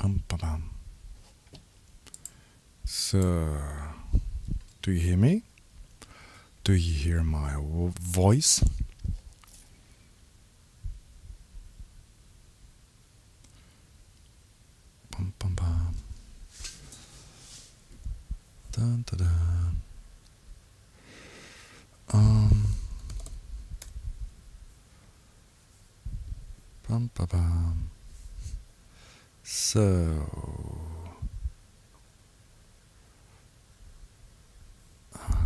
Bum. So, do you hear me? Do you hear my voice? Bum. Dun, dun, dun. Bum. So,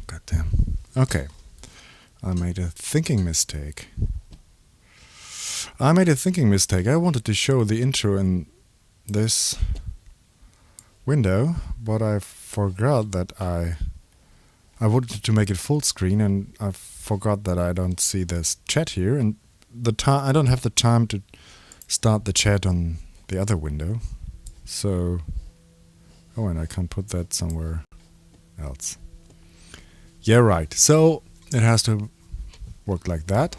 goddamn. Okay, I made a thinking mistake. I wanted to show the intro in this window, but I forgot that I wanted to make it full screen, and I forgot that I don't see this chat here, and I don't have the time to start the chat on the other window. So, and I can put that somewhere else. Yeah, right. So it has to work like that.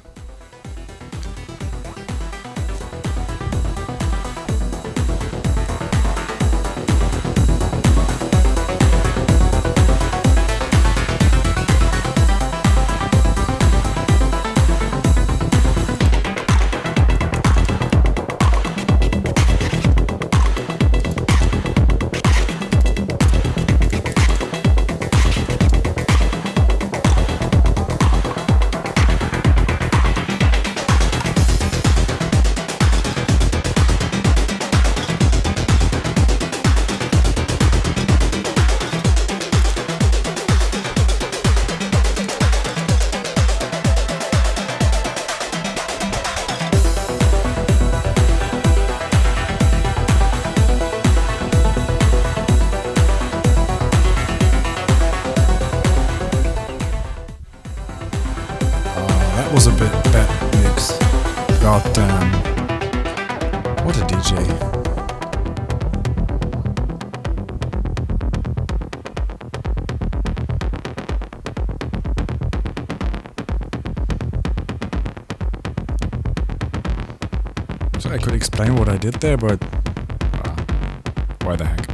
Was a bit bad mix. God damn. What a DJ. So I could explain what I did there, but why the heck?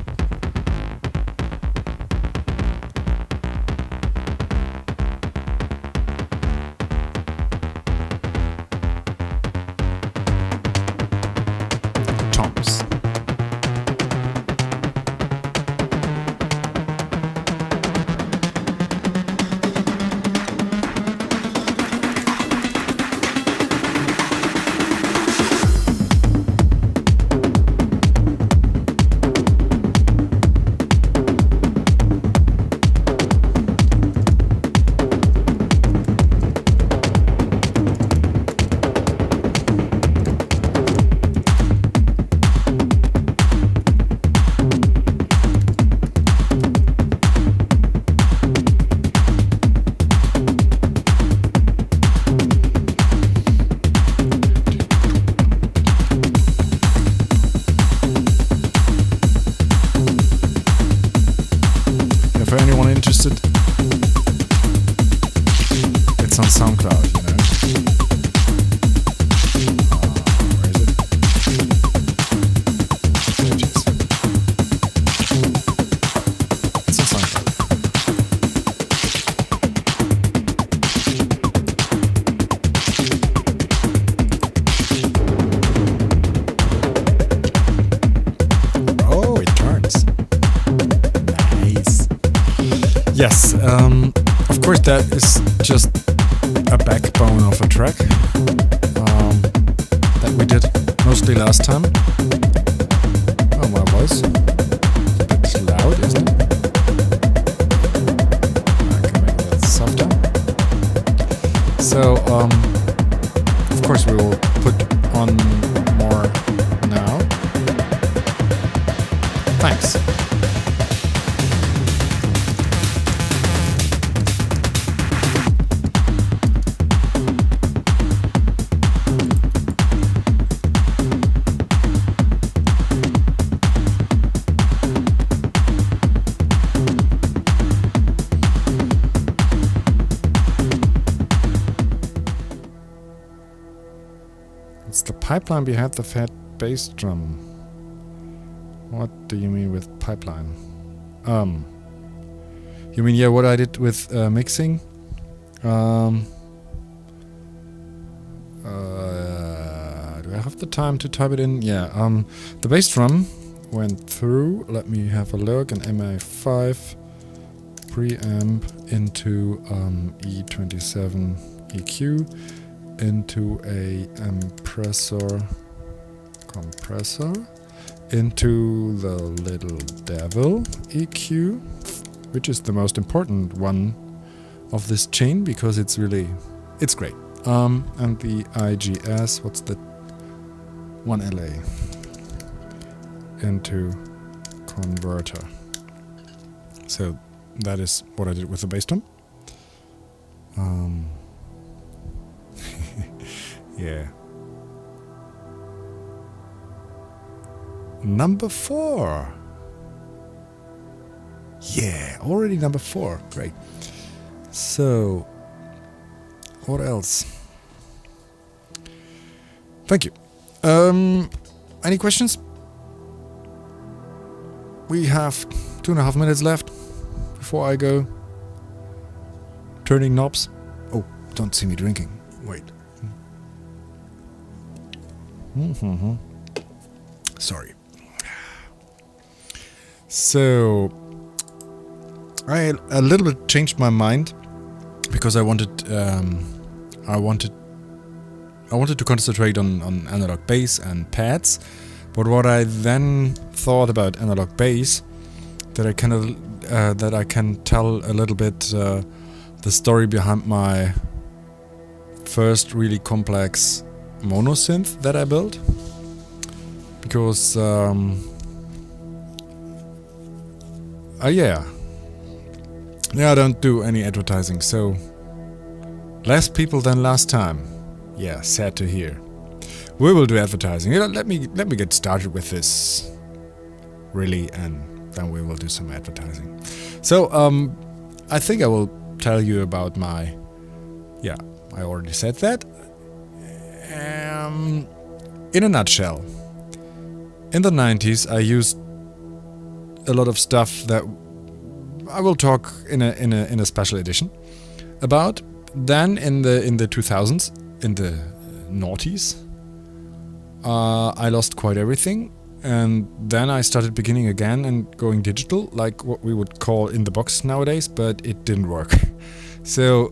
For anyone interested, it's on SoundCloud, you know. Where is it? There it is. It's on SoundCloud. Oh, it turns. Nice. Yes, of course that is just a backbone of a track that we did mostly last time. Oh, my voice. A bit loud, isn't it? I can make that softer. So, of course we will put on more now. Thanks. It's the pipeline behind the fat bass drum. What do you mean with pipeline? You mean, yeah, what I did with mixing? Do I have the time to type it in? Yeah, the bass drum went through. Let me have a look. An MA5 preamp into E27 EQ into a compressor into the Little Devil EQ, which is the most important one of this chain because it's great. And the IGS, what's the 1LA into converter. So that is what I did with the bass drum. Yeah. Number 4. Yeah, already number 4. Great. So, what else? Thank you. Any questions? We have 2.5 minutes left before I go turning knobs. Oh, don't see me drinking. Wait. Sorry. So I a little bit changed my mind because I wanted to concentrate on analog bass and pads. But what I then thought about analog bass, that I can tell a little bit the story behind my first really complex mono synth that I built, because I don't do any advertising, so less people than last time. Yeah, sad to hear. We will do advertising. Let me get started with this, really, and then we will do some advertising. So I think I will tell you about my. Yeah, I already said that. In a nutshell, in the 90s, I used a lot of stuff that I will talk in a special edition about. Then in the 2000s, in the noughties, I lost quite everything, and then I started beginning again and going digital, like what we would call in the box nowadays, but it didn't work. So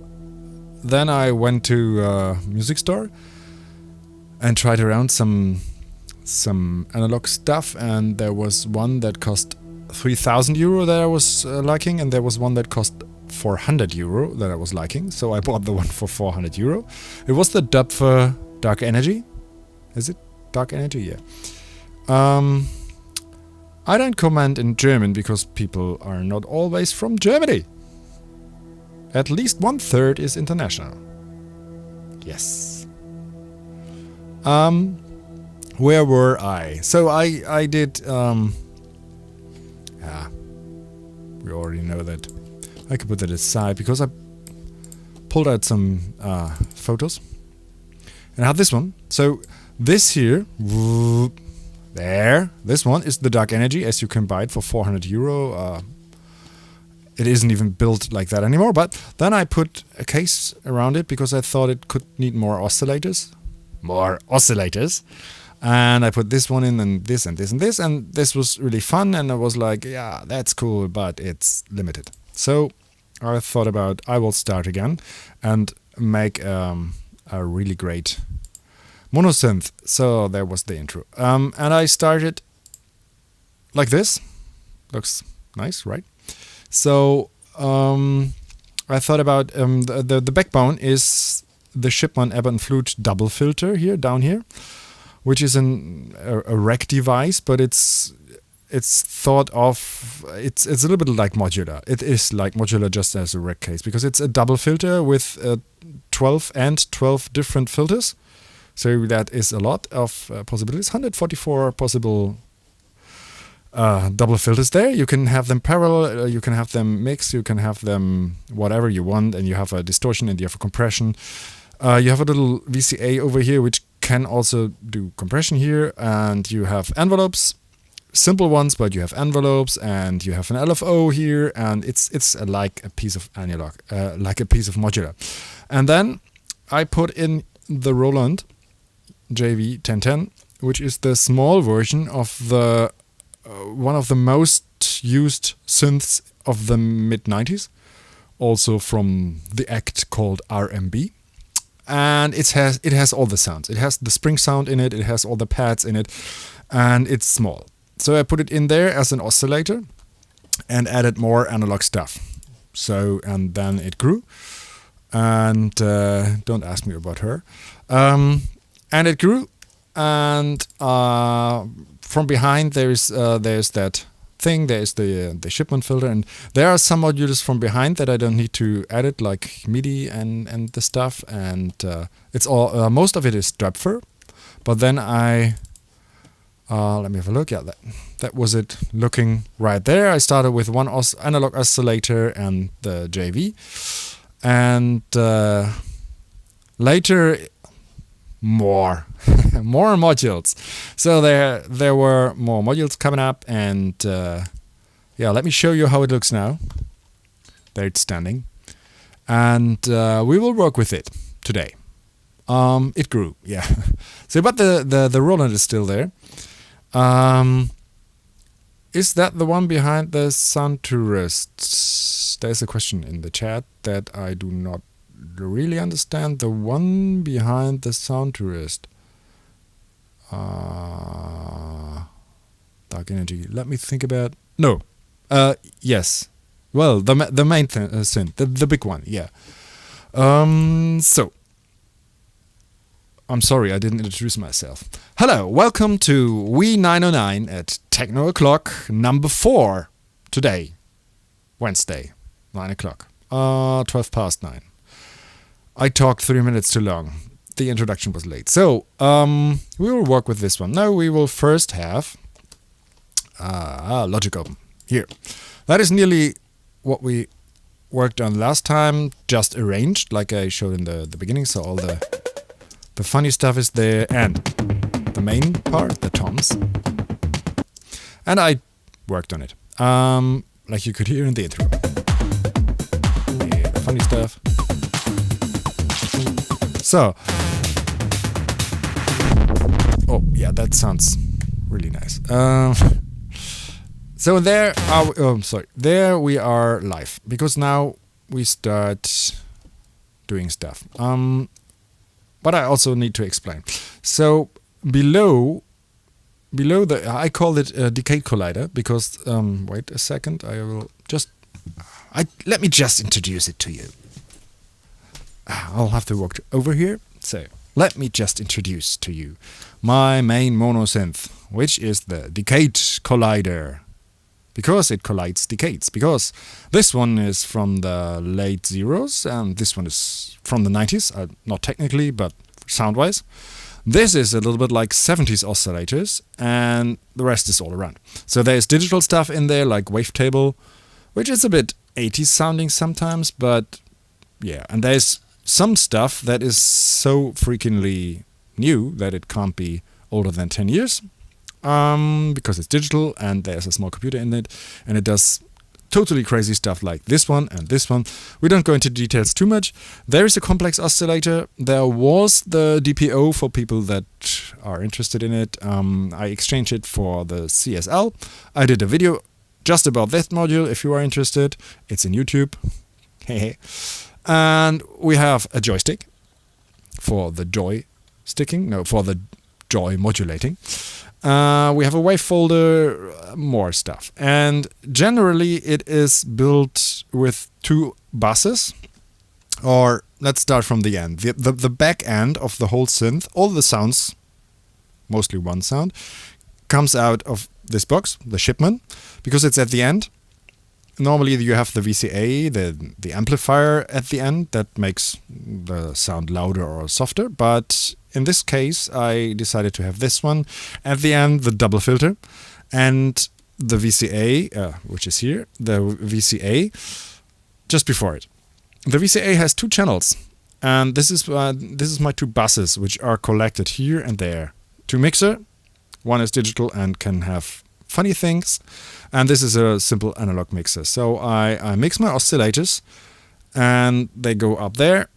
then I went to a music store and tried around some analog stuff, and there was one that cost 3,000 euro that I was liking, and there was one that cost 400 euro that I was liking, so I bought the one for 400 euro. It was the Dupfer Dark Energy. Is it Dark Energy? Yeah. I don't comment in German because people are not always from Germany. At least 1/3 is international. Yes. Where were I? So I did. We already know that. I could put that aside because I pulled out some photos, and I have this one. So this here, there, this one is the Dark Energy, as you can buy it for 400 euro. It isn't even built like that anymore, but then I put a case around it because I thought it could need more oscillators. And I put this one in, and this and this and this, and this was really fun, and I was like, yeah, that's cool, but it's limited. So I thought about, I will start again and make a really great monosynth. So there was the intro. And I started like this. Looks nice, right? So I thought about the backbone is the Shipman Ebb and Flute double filter here, down here, which is a rack device, but it's thought of, it's a little bit like modular. It is like modular just as a rack case, because it's a double filter with 12 different filters. So that is a lot of possibilities. 144 possible double filters there. You can have them parallel, you can have them mixed, you can have them whatever you want, and you have a distortion and you have a compression. You have a little VCA over here, which can also do compression here, and you have envelopes simple ones, but you have envelopes and you have an LFO here, and it's like a piece of analog, like a piece of modular. And then I put in the Roland JV 1010, which is the small version of the one of the most used synths of the mid-90s, also from the act called RMB. And it has all the sounds. It has the spring sound in it, it has all the pads in it, and it's small. So I put it in there as an oscillator and added more analog stuff. So, and then it grew. And don't ask me about her. And it grew, and from behind there's that thing. There's the shipment filter, and there are some modules from behind that I don't need to edit, like MIDI and the stuff. And it's all most of it is Dropfer. But then I let me have a look. Yeah, that was it. Looking right there, I started with one analog oscillator and the JV, and later more more modules. So there were more modules coming up, and yeah, let me show you how it looks now. There it's standing, and we will work with it today. It grew, yeah. So, but the Roland is still there. Is that the one behind the Sound Tourist? There's a question in the chat that I do not really understand. The one behind the Sound Tourist. Dark Energy. Let me think about. No. Yes. Well, the main synth, the big one. Yeah. So. I'm sorry, I didn't introduce myself. Hello, welcome to We909 at Techno O'Clock number 4 today, Wednesday, 9 o'clock, 12 past 9. I talked 3 minutes too long. The introduction was late. So, we will work with this one. Now we will first have Logic open. Here. That is nearly what we worked on last time, just arranged, like I showed in the beginning, so all the funny stuff is there, and the main part, the toms. And I worked on it, like you could hear in the intro. Yeah, the funny stuff. So, oh yeah, that sounds really nice. So there we are live, because now we start doing stuff. But I also need to explain. So below I call it a Decay collider, because wait a second, let me just introduce it to you. I'll have to walk over here. So let me just introduce to you my main mono synth, which is the Decay collider, because it collides decades. Because this one is from the late zeros, and this one is from the 90s, not technically, but sound-wise. This is a little bit like 70s oscillators, and the rest is all around. So there's digital stuff in there, like wavetable, which is a bit 80s sounding sometimes, but yeah. And there's some stuff that is so freakingly new that it can't be older than 10 years. Because it's digital and there's a small computer in it, and it does totally crazy stuff like this one and this one. We don't go into details too much. There is a complex oscillator. There was the DPO for people that are interested in it. I exchanged it for the CSL. I did a video just about that module if you are interested. It's in YouTube. And we have a joystick for the for the joy modulating. We have a wave folder, more stuff. And generally it is built with 2 buses. Or let's start from the end. The back end of the whole synth, all the sounds, mostly one sound, comes out of this box, the shipment, because it's at the end. Normally you have the VCA, the amplifier at the end that makes the sound louder or softer, but in this case I decided to have this one at the end, the double filter, and the VCA, which is here, the VCA just before it. The VCA has 2 channels, and this is my 2 buses, which are collected here and there. 2 mixer, one is digital and can have funny things. And this is a simple analog mixer. So I mix my oscillators and they go up there.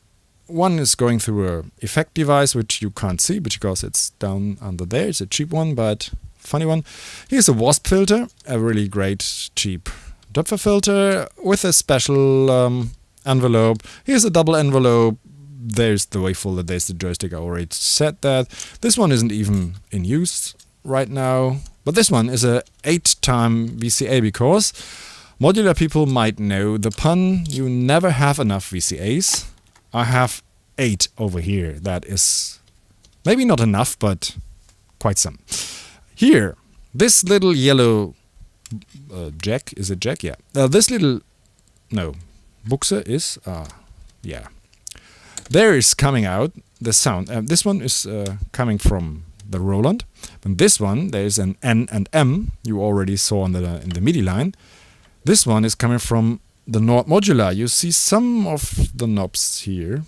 One is going through a effect device, which you can't see because it's down under there. It's a cheap one, but funny one. Here's a wasp filter, a really great cheap Doppler filter with a special envelope. Here's a double envelope. There's the wavefolder, there's the joystick. I already said that. This one isn't even in use right now, but this one is a 8-time VCA because modular people might know the pun. You never have enough VCAs. I have 8 over here. That is maybe not enough, but quite some. Here, this little yellow jack, is it jack? Yeah. This little, no, Buchse is, yeah. There is coming out the sound. This one is coming from the Roland. And this one, there is an N and M, you already saw in the MIDI line. This one is coming from the modular. You see some of the knobs here.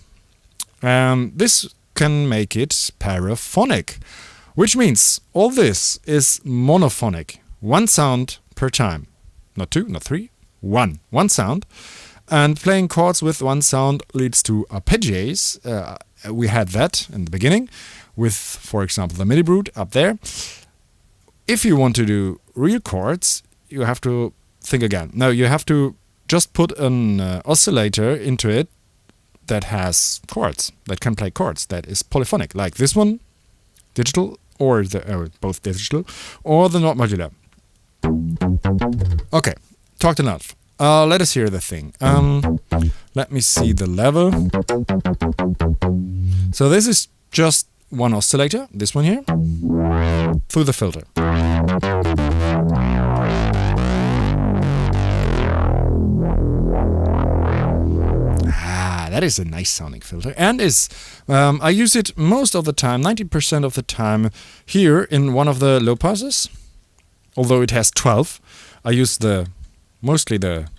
This can make it paraphonic, which means all this is monophonic. One sound per time. Not 2, not 3, 1. One sound. And playing chords with one sound leads to arpeggios. We had that in the beginning with, for example, the MIDI brute up there. If you want to do real chords, you have to think again. No, you have to just put an oscillator into it that has chords, that can play chords, that is polyphonic, like this one, digital, or both digital, or the not modular. Okay, talked enough. Let us hear the thing. Let me see the level. So this is just one oscillator, this one here, through the filter. That is a nice sounding filter, and is I use it most of the time, 90% of the time, here in one of the low passes. Although it has 12, I use mostly the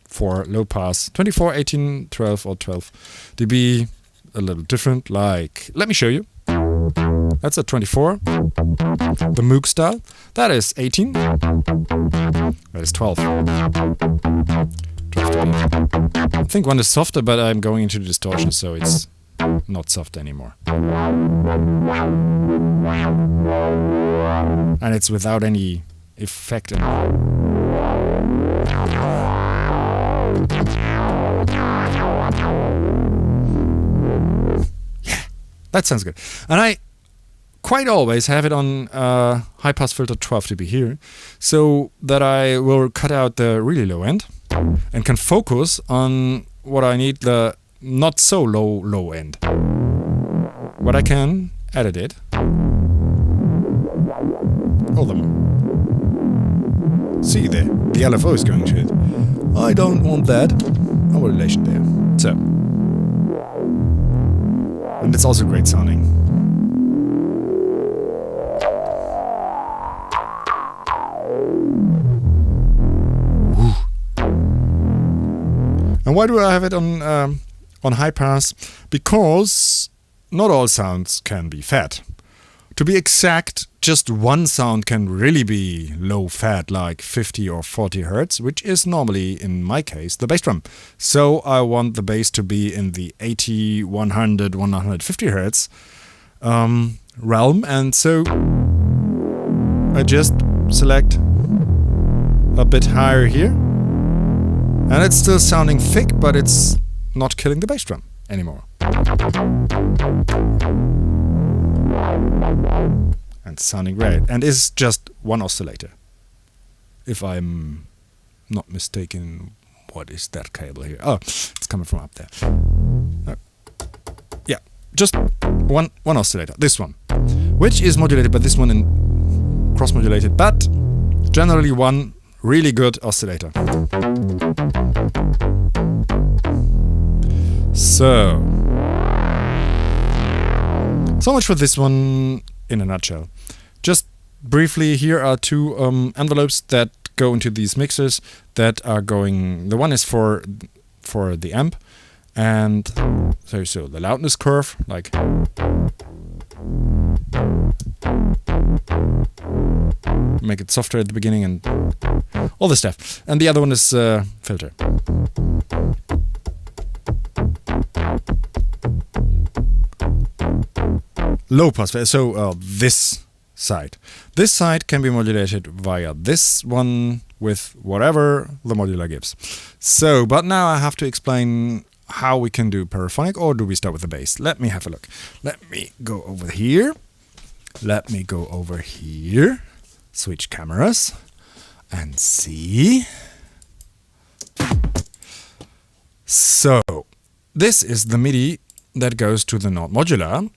4 low pass, 24, 18, 12 or 12 dB, a little different, like, let me show you. That's a 24, the Moog style. That is 18, that is 12. 12 dB. I think one is softer, but I'm going into the distortion, so it's not soft anymore. And it's without any effect. Yeah, that sounds good. And I quite always have it on high pass filter 12 dB here, so that I will cut out the really low end and can focus on what I need, the not so low end. But I can edit it. Hold on. See there, the LFO is going to it. I don't want that. No modulation there. So. And it's also great sounding. Woo. And why do I have it on high pass? Because not all sounds can be fat. To be exact, just one sound can really be low fat, like 50 or 40 hertz, which is normally, in my case, the bass drum. So I want the bass to be in the 80, 100, 150 hertz realm, and so I just select a bit higher here, and it's still sounding thick, but it's not killing the bass drum anymore. And sounding great. And is just one oscillator. If I'm not mistaken, what is that cable here? Oh, it's coming from up there. Yeah, just one oscillator. This one, which is modulated by this one and cross-modulated, but generally one really good oscillator. So much for this one in a nutshell. Just briefly, here are two envelopes that go into these mixers that are going. The one is for the amp, and so the loudness curve, like Make it softer at the beginning and all this stuff. And the other one is filter. Low pass filter. So this side. This side can be modulated via this one with whatever the modular gives. So, but now I have to explain how we can do paraphonic, or do we start with the bass? Let me have a look. Let me go over here. Let me go over here. Switch cameras and see. So, this is the MIDI that goes to the not modular.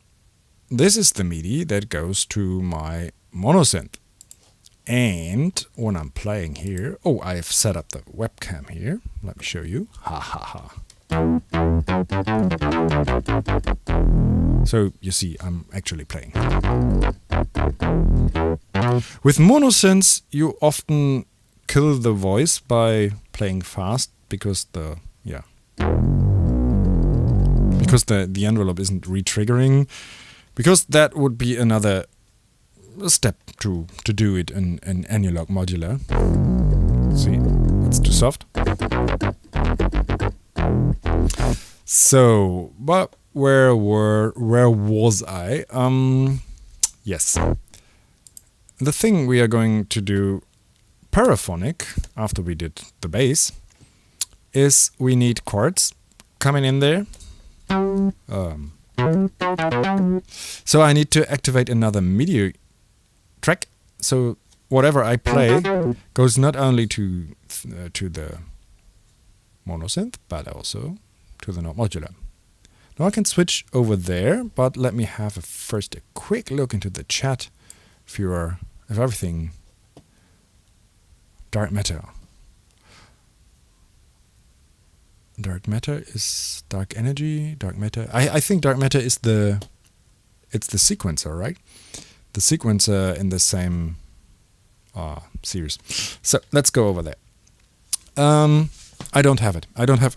This is the MIDI that goes to my monosynth. And when I'm playing here, oh, I've set up the webcam here. Let me show you. Ha ha ha. So you see, I'm actually playing. With monosynths, you often kill the voice by playing fast because the envelope isn't re-triggering. Because that would be another step to do it in analog modular. See, it's too soft. So, but where was I? Yes. The thing we are going to do paraphonic after we did the bass is we need chords coming in there. So I need to activate another MIDI track. So whatever I play goes not only to the monosynth, but also to the not modular. Now I can switch over there, but let me have first a quick look into the chat if everything dark matter. Dark matter is dark energy, dark matter. I think dark matter is the sequencer, right? The sequencer in the same series. So let's go over there. I don't have it. I don't have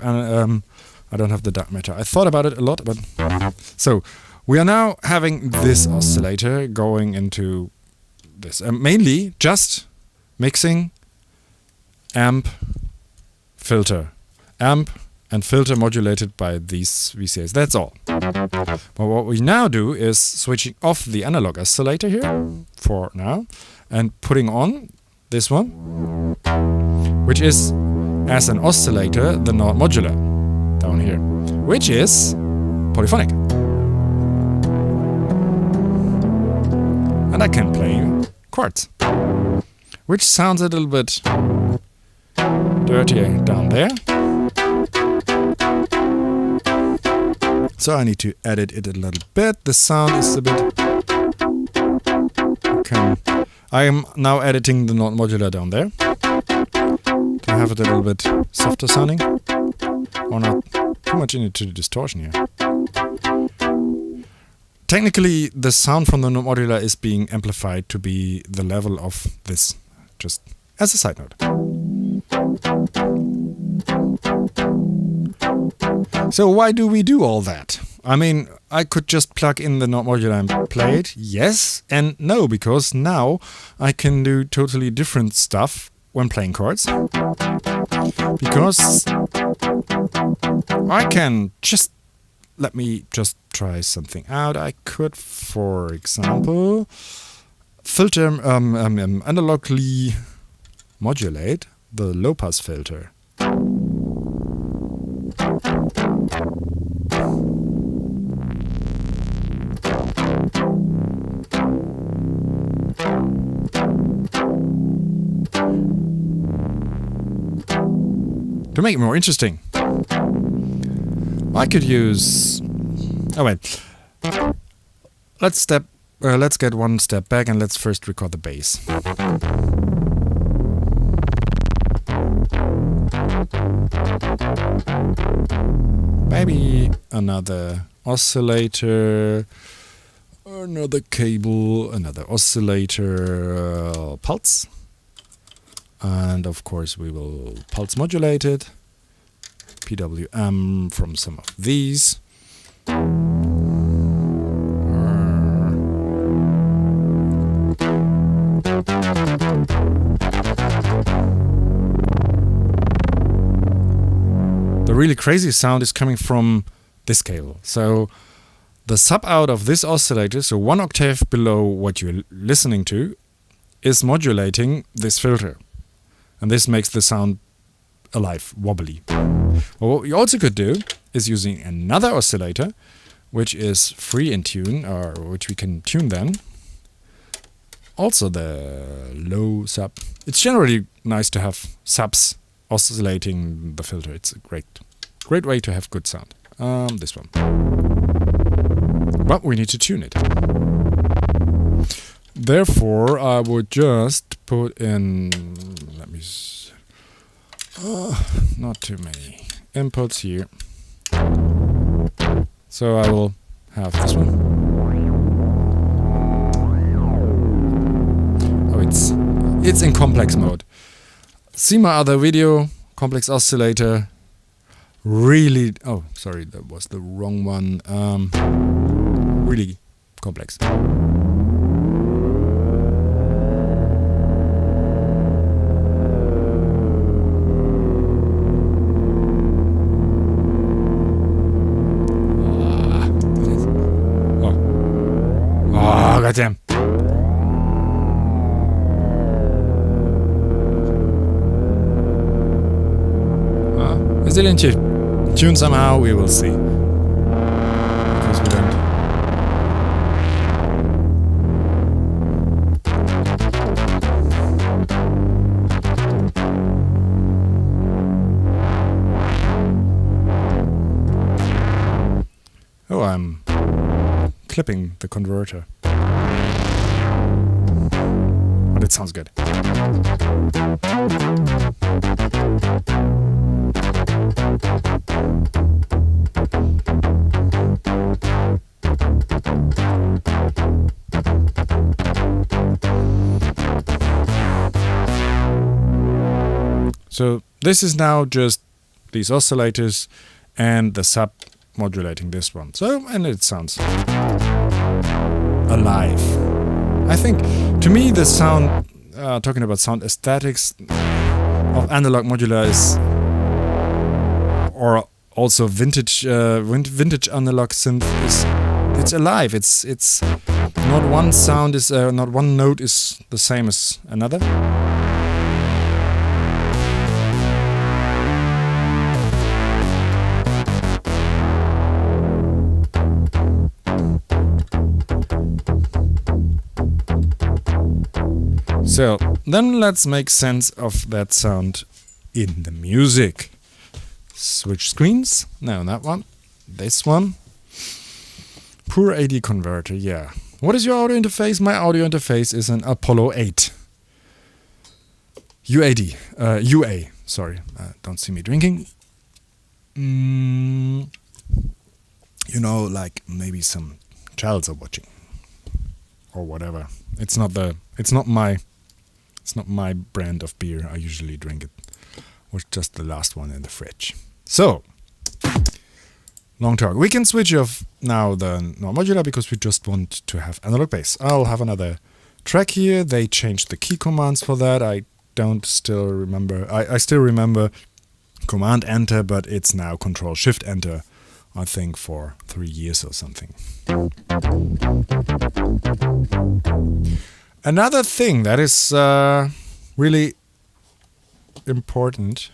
the dark matter. I thought about it a lot, but so we are now having this oscillator going into this. Mainly just mixing, amp, filter, amp, and filter modulated by these VCAs. That's all. But what we now do is switching off the analog oscillator here for now and putting on this one, which is as an oscillator the not modular down here, which is polyphonic. And I can play chords, which sounds a little bit dirtier down there. So I need to edit it a little bit. The sound is a bit... Okay. I am now editing the not modular down there to have it a little bit softer sounding, or not too much into the distortion here. Technically, the sound from the not modular is being amplified to be the level of this, just as a side note. So why do we do all that? I mean, I could just plug in the not modular and play it, yes and no, because now I can do totally different stuff when playing chords. Because I can just... Let me just try something out. I could, for example, filter, analogically modulate the low-pass filter. To make it more interesting, I could use... Oh wait, let's get one step back and let's first record the bass. Maybe another oscillator, another cable, another oscillator, pulse. And of course we will pulse modulate it. PWM from some of these. the really crazy sound is coming from this cable. So the sub out of this oscillator, so 1 octave below what you're listening to, is modulating this filter. And this makes the sound alive, wobbly. Well, what we also could do is using another oscillator, which is free in tune, or which we can tune then. Also the low sub. It's generally nice to have subs oscillating the filter. It's a great way to have good sound. This one. But we need to tune it. Therefore, I would just put in, let me see, not too many inputs here. So I will have this one. Oh, it's in complex mode. See my other video, complex oscillator. Really, oh, sorry, that was the wrong one. Really complex. Goddamn. Is it in tune somehow? We will see. Because we don't. Oh, I'm clipping the converter. But it sounds good. So this is now just these oscillators and the sub modulating this one. So, and it sounds alive. I think, to me, the sound, talking about sound aesthetics of analog modular is, or also vintage analog synth is, it's alive. It's not one sound is, not one note is the same as another. So, then let's make sense of that sound in the music. Switch screens. No, not one. This one. Poor AD converter, yeah. What is your audio interface? My audio interface is an Apollo 8. UA, sorry. Don't see me drinking. You know, like maybe some childs are watching. Or whatever. It's not my brand of beer. I usually drink it. Was just the last one in the fridge. So, long talk. We can switch off now the non-modular because we just want to have analog bass. I'll have another track here. They changed the key commands for that. I still remember Command Enter, but it's now Control Shift Enter. I think for 3 years or something. Another thing that is really important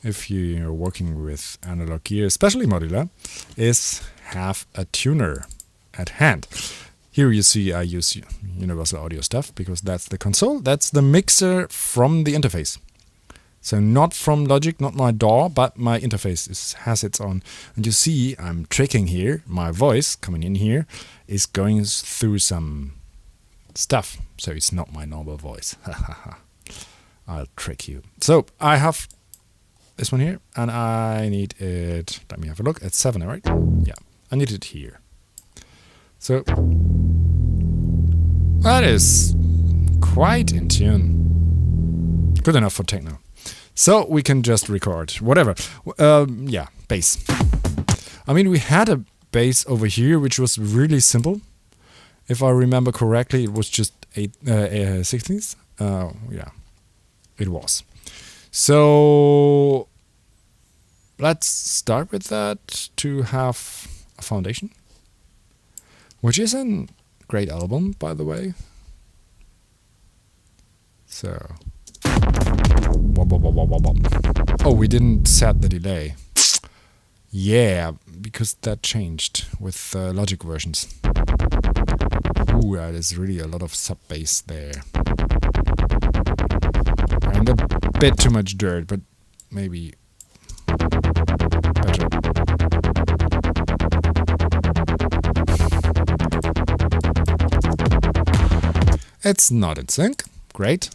if you're working with analog gear, especially modular, is have a tuner at hand. Here you see I use universal audio stuff because that's the console, that's the mixer from the interface. So not from Logic, not my DAW, but my interface has its own. And you see I'm tricking here, my voice coming in here is going through some stuff, so it's not my normal voice. I'll trick you. So I have this one here, and I need it. Let me have a look. It's 7, right? Yeah, I need it here. So that is quite in tune. Good enough for techno. So we can just record whatever. Yeah, bass. I mean, we had a bass over here, which was really simple. If I remember correctly, it was just 16ths. Yeah, it was. So let's start with that to have a foundation, which is a great album, by the way. So, oh, we didn't set the delay. Yeah, because that changed with Logic versions. Ooh, that is really a lot of sub bass there. And a bit too much dirt, but maybe better. It's not in sync. Great.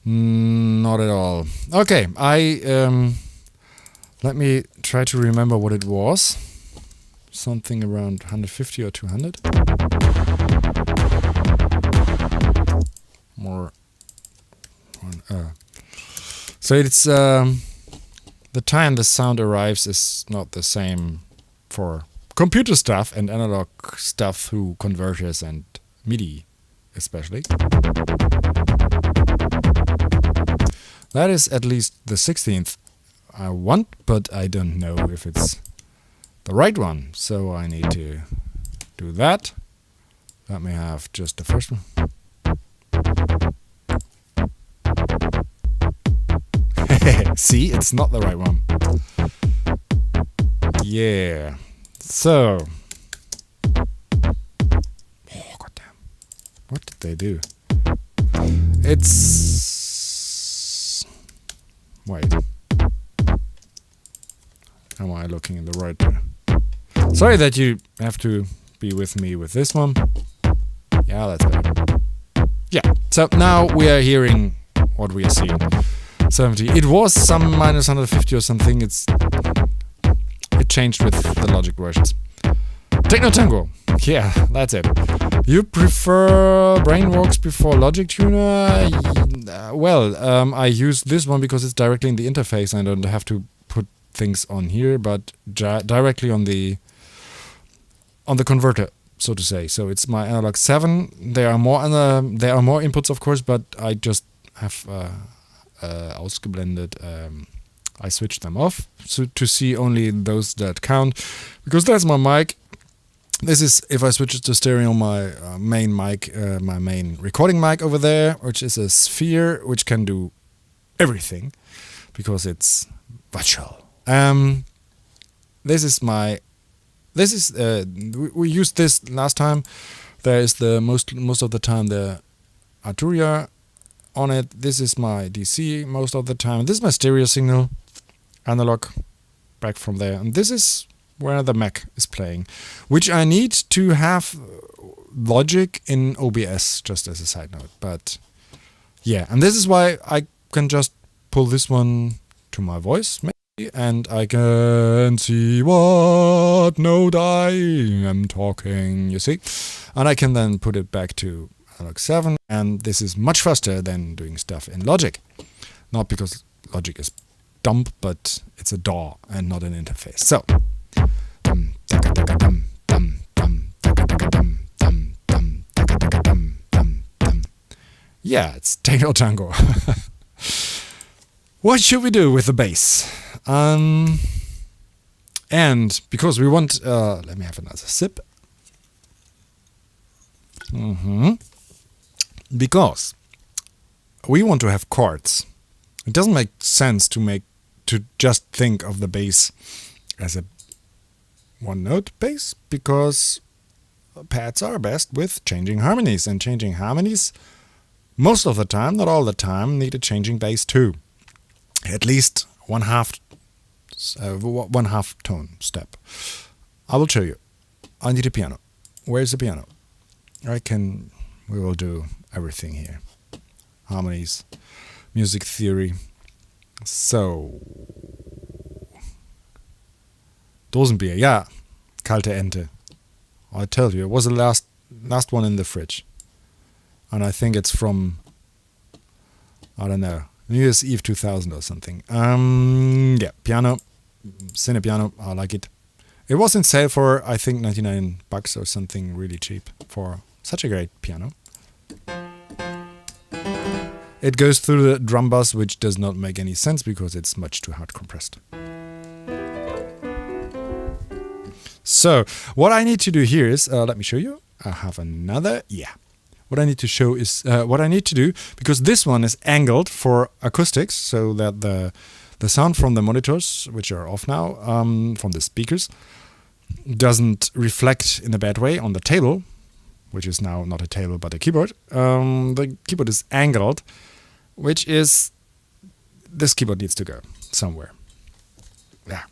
Not at all. Okay, let me try to remember what it was. Something around 150 or 200. More. So it's the time the sound arrives is not the same for computer stuff and analog stuff through converters and MIDI especially. That is at least the 16th I want, but I don't know if it's the right one, so I need to do that. Let me have just the first one. See, it's not the right one. Yeah. So. Oh, goddamn. What did they do? It's. Wait. Am I looking in the right there? Sorry that you have to be with me with this one. Yeah, that's better. Yeah. So now we are hearing what we are seeing. 70. It was some minus 150 or something. It changed with the Logic versions. Techno Tango. Yeah, that's it. You prefer Brainworks before Logic Tuner? Well, I use this one because it's directly in the interface and I don't have to put things on here, but directly on the converter, so to say. So it's my analog 7. There are more inputs, of course, but I just have ausgeblendet. I switch them off to see only those that count, because that's my mic. This is, if I switch it to stereo, my main mic, my main recording mic over there, which is a Sphere, which can do everything because it's virtual. We used this last time. There is the most of the time the Arturia on it. This is my DC most of the time. This is my stereo signal, analog, back from there. And this is where the Mac is playing, which I need to have Logic in OBS, just as a side note. But yeah, and this is why I can just pull this one to my voice, maybe, and I can see what note I am talking, you see? And I can then put it back to analog 7, and this is much faster than doing stuff in Logic. Not because Logic is dumb, but it's a DAW and not an interface. So, yeah, it's Techno Tango. What should we do with the bass? And because we want, let me have another sip. Because we want to have chords. It doesn't make sense to just think of the bass as a one-note bass, because pads are best with changing harmonies, and changing harmonies most of the time, not all the time, need a changing bass too. At least one half tone step. I will show you. I need a piano. Where's the piano? We will do everything here. Harmonies, music theory. So, Dosenbier, yeah, kalte Ente. I tell you, it was the last one in the fridge. And I think it's from, I don't know, New Year's Eve 2000 or something. Yeah, piano, Cine piano, I like it. It was in sale for, I think, $99 or something, really cheap for such a great piano. it goes through the drum bus, which does not make any sense because it's much too hard compressed. So what I need to do here is, let me show you. I have another, What I need to show is, what I need to do, because this one is angled for acoustics, so that the sound from the monitors, which are off now, from the speakers, doesn't reflect in a bad way on the table, which is now not a table but a keyboard. The keyboard is angled, which is, this keyboard needs to go somewhere. Yeah,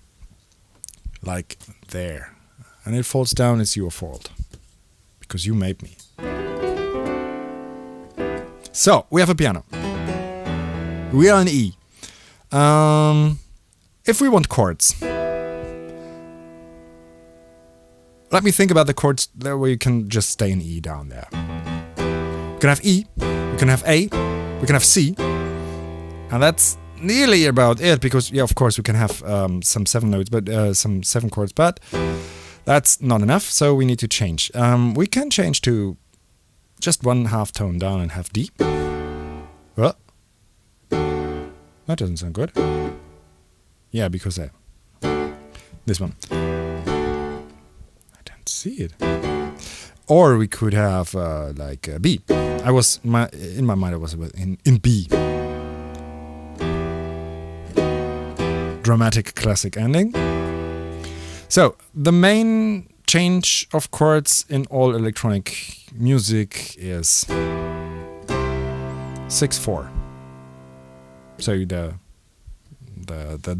like there. And it falls down, it's your fault, because you made me. So, we have a piano. We are in E. If we want chords, let me think about the chords there where you can just stay in E down there. We can have E, we can have A, we can have C, and that's nearly about it, because, of course, we can have some 7 notes, but some 7 chords, but that's not enough, so we need to change. We can change to just 1 half tone down and have D. Well, that doesn't sound good. Yeah, because this one. I don't see it. Or we could have like B. In my mind I was in B. Dramatic classic ending. So the main change of chords in all electronic music is 6/4. So the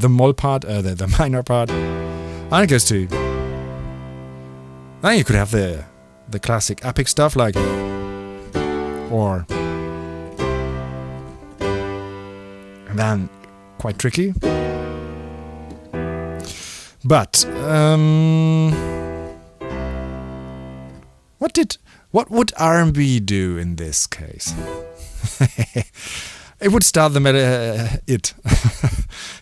moll part, the minor part, and it goes to. Then you could have the classic epic stuff like, or, and then quite tricky. But what would R&B do in this case? It would start the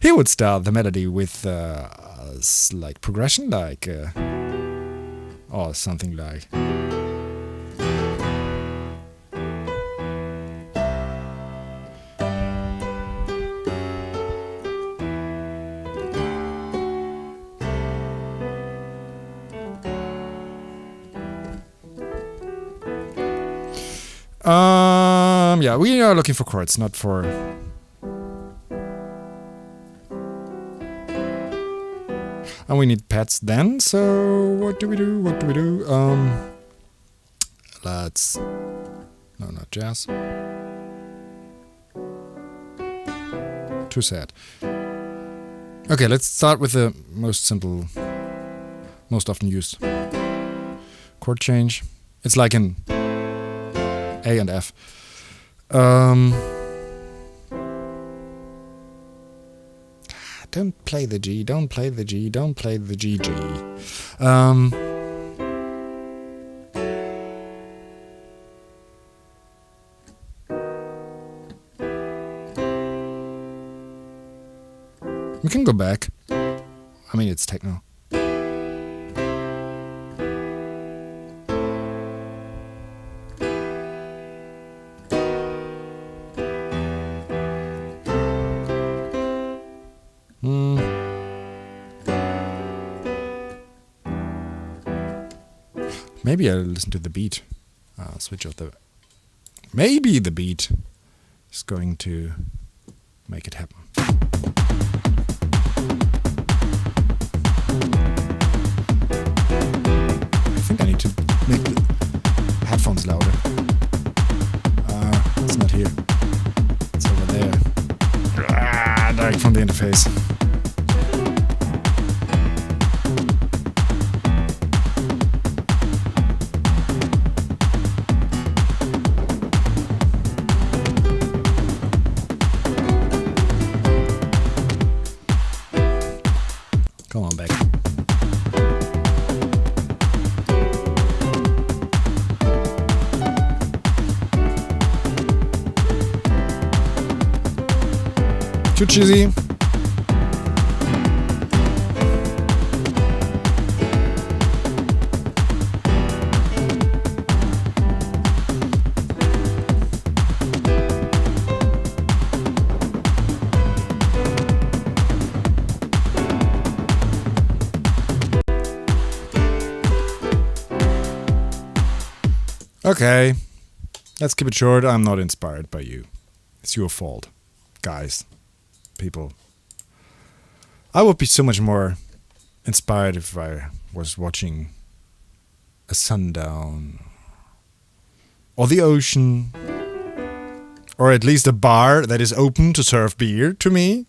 he would start the melody with like progression, like or something like. Yeah, we are looking for chords, not for. And we need pads then, so what do we do? Let's. No, not jazz. Too sad. Okay, let's start with the most simple, most often used chord change. It's like an A and F. Don't play the G, don't play the G, don't play the G. We can go back. I mean, it's techno. Maybe I'll listen to the beat. Switch off the. Maybe the beat is going to make it happen. I think I need to make the headphones louder. It's not here. It's over there. Direct from the interface. Come on back. Too cheesy. Okay, let's keep it short. I'm not inspired by you. It's your fault, guys, people. I would be so much more inspired if I was watching a sundown, or the ocean, or at least a bar that is open to serve beer to me.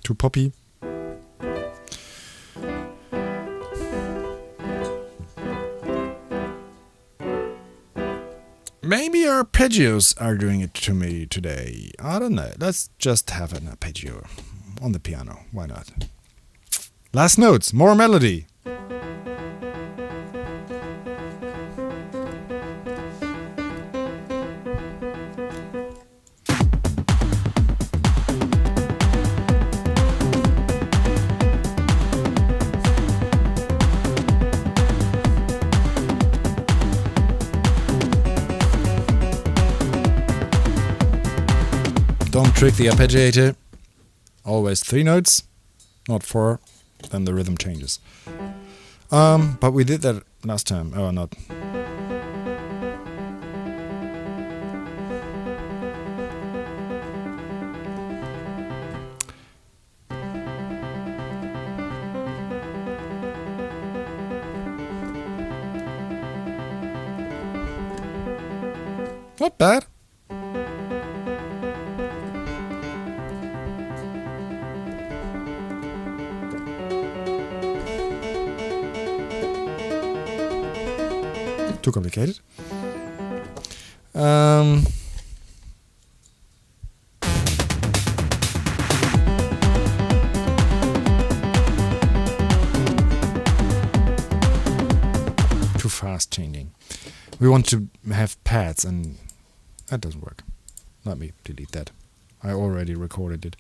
Too poppy. Maybe arpeggios are doing it to me today. I don't know. Let's just have an arpeggio on the piano. Why not? Last notes, more melody. Don't trick the arpeggiator. Always 3 notes, not 4. Then the rhythm changes. But we did that last time. Oh, not. Not bad. Too complicated. Too fast changing. We want to have pads, and that doesn't work. Let me delete that. I already recorded it.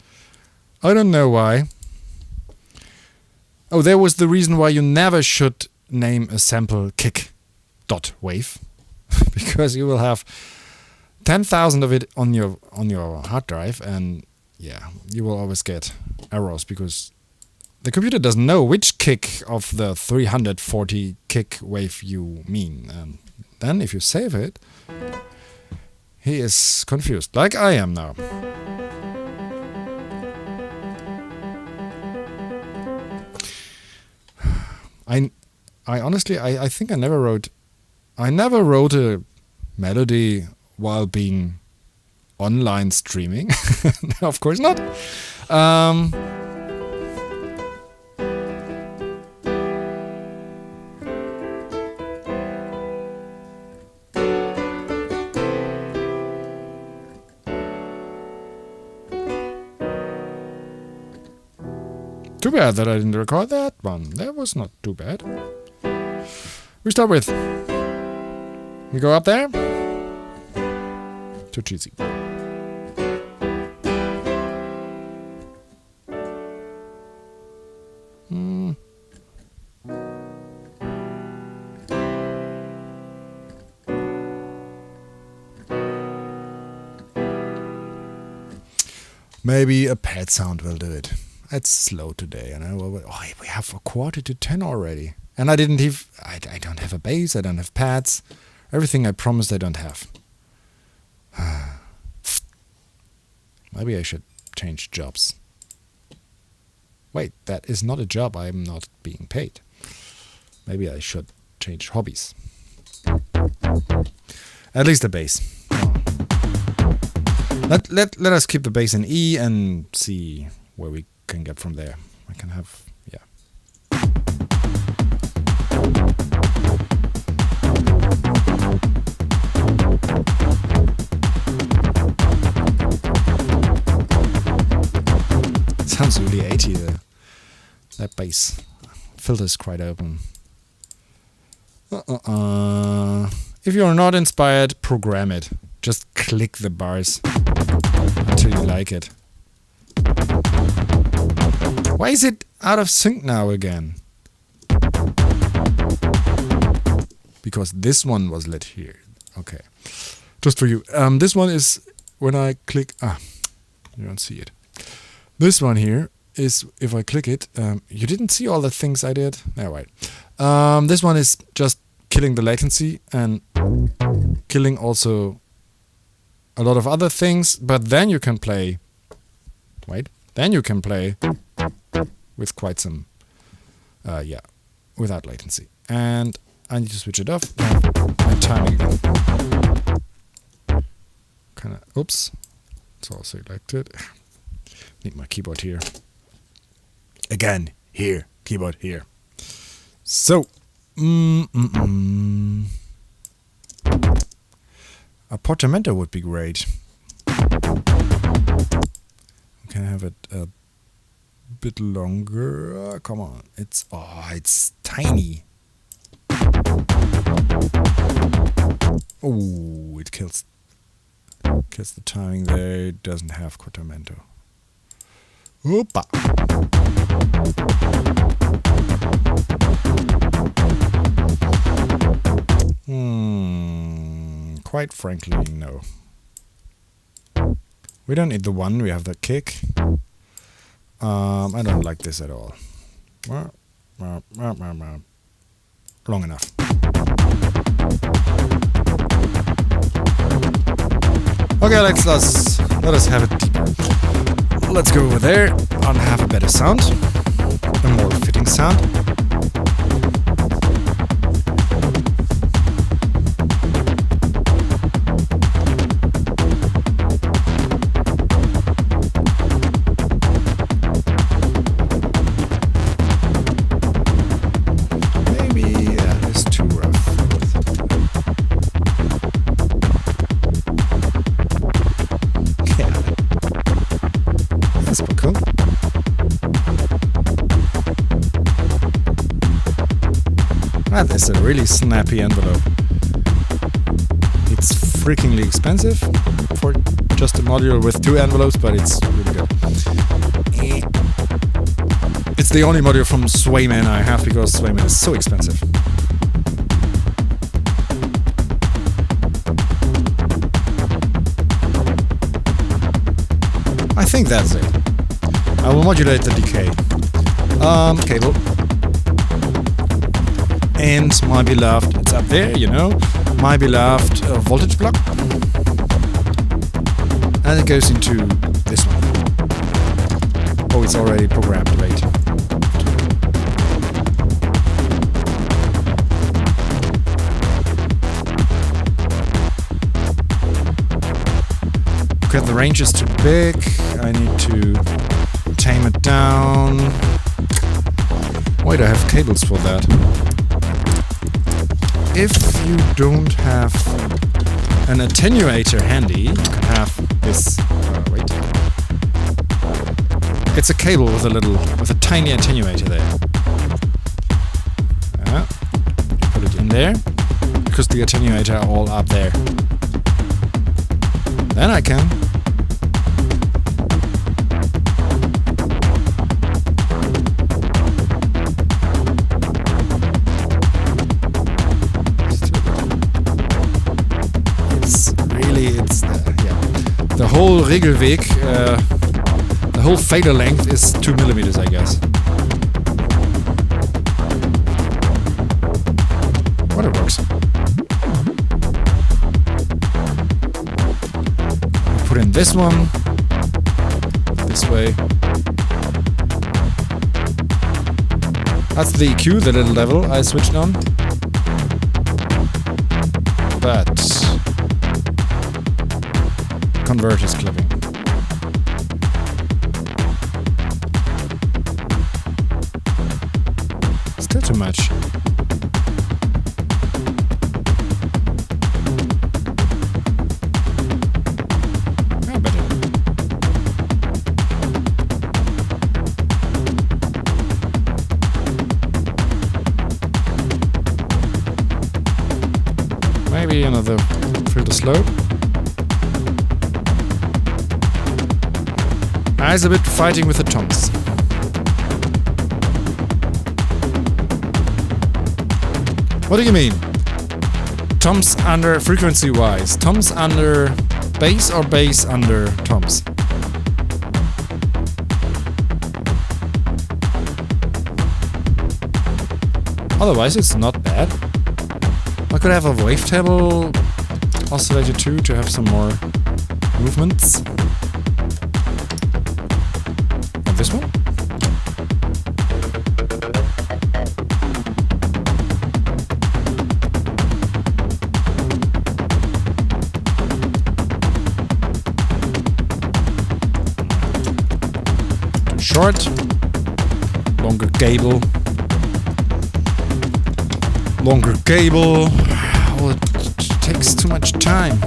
I don't know why. Oh, there was the reason why you never should name a sample kick dot wave, because you will have 10,000 of it on your hard drive, and yeah, you will always get errors because the computer doesn't know which kick of the 340 kick wave you mean. And then if you save it, he is confused, like I am now. I honestly, I think I never wrote a melody while being online streaming. Of course not. Too bad that I didn't record that one. That was not too bad. We start with. We go up there. Too cheesy. Maybe a pad sound will do it. It's slow today, and we have a 9:45 already, and I don't have a bass, I don't have pads, everything I promised I don't have. Maybe I should change jobs. Wait, that is not a job. I'm not being paid. Maybe I should change hobbies. At least the bass. Let us keep the bass in E and see where we can get from there. I can have, yeah. It sounds really 80 there. That bass filter's quite open. If you're not inspired, program it. Just click the bars until you like it. Why is it out of sync now again? Because this one was lit here. Okay. Just for you. This one is when I click... you don't see it. This one here is, if I click it... you didn't see all the things I did? No, right. This one is just killing the latency and killing also a lot of other things, but then you can play... Wait. Then you can play with quite some... without latency. And I need to switch it off. My timing again. Kinda, oops. It's all selected. Need my keyboard here. Again, here. Keyboard here. So. A portamento would be great. Can I have it a bit longer? Come on. It's tiny. Oh, it kills the timing there. It doesn't have portamento. Opa. Quite frankly, no. We don't need the one, we have the kick. I don't like this at all. Long enough. Okay, let us have it deeper. Let's go over there and have a better sound. A more fitting sound. That is a really snappy envelope. It's freakingly expensive for just a module with 2 envelopes, but it's really good. It's the only module from Swayman I have because Swayman is so expensive. I think that's it. I will modulate the decay. Cable. And my beloved, it's up there, you know, my beloved voltage block. And it goes into this one. Oh, it's already programmed, wait. Okay, the range is too big. I need to tame it down. Wait, I have cables for that. If you don't have an attenuator handy, you can have this. Wait. It's a cable with a tiny attenuator there. Put it in there because the attenuator are all up there. Then I can. The whole Regelweg, the whole fader length is 2 millimeters, I guess. But it works. Put in this one, this way. That's the EQ, the little level I switched on. But converter's clipping. Still too much. Yeah, better. Maybe another filter slope. Eyes a bit fighting with the toms. What do you mean? Toms under frequency wise. Toms under bass or bass under toms? Otherwise it's not bad. I could have a wavetable oscillator too to have some more movements. And this one? Too short. Longer cable. Longer cable. Oh, it takes too much time.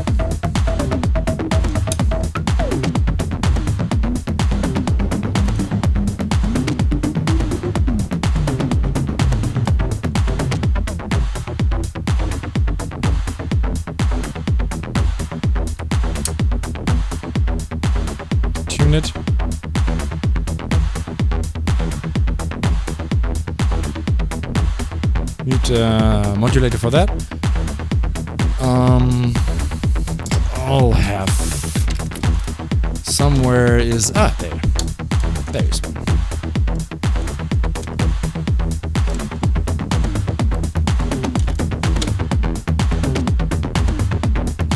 Tune it. Need a modulator for that. I'll have somewhere is there. There's one.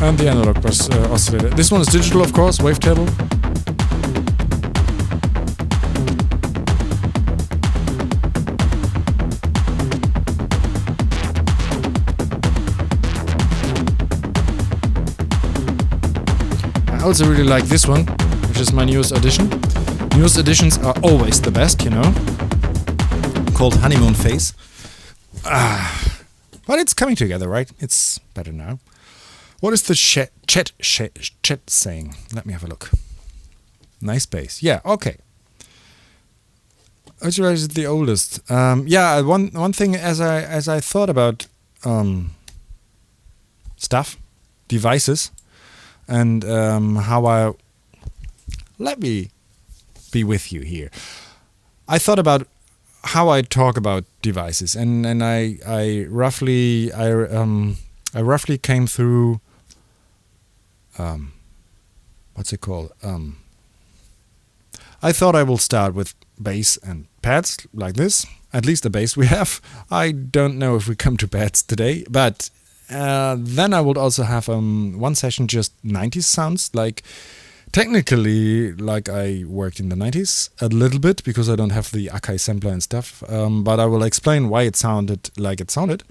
And the analog bus oscillator. This one is digital, of course, wavetable. I also really like this one, which is my newest edition. Newest editions are always the best, you know. Called Honeymoon Phase. But it's coming together, right? It's better now. What is the chat saying? Let me have a look. Nice bass. Yeah, okay. Which is the oldest? Yeah, one thing as I thought about stuff, devices, and how let me be with you here. I thought about how I talk about devices, and I roughly came through what's it called? I thought I will start with bass and pads like this. At least the bass we have. I don't know if we come to pads today, but then I would also have one session just 90s sounds, like technically like I worked in the 90s a little bit because I don't have the Akai sampler and stuff, but I will explain why it sounded like it sounded.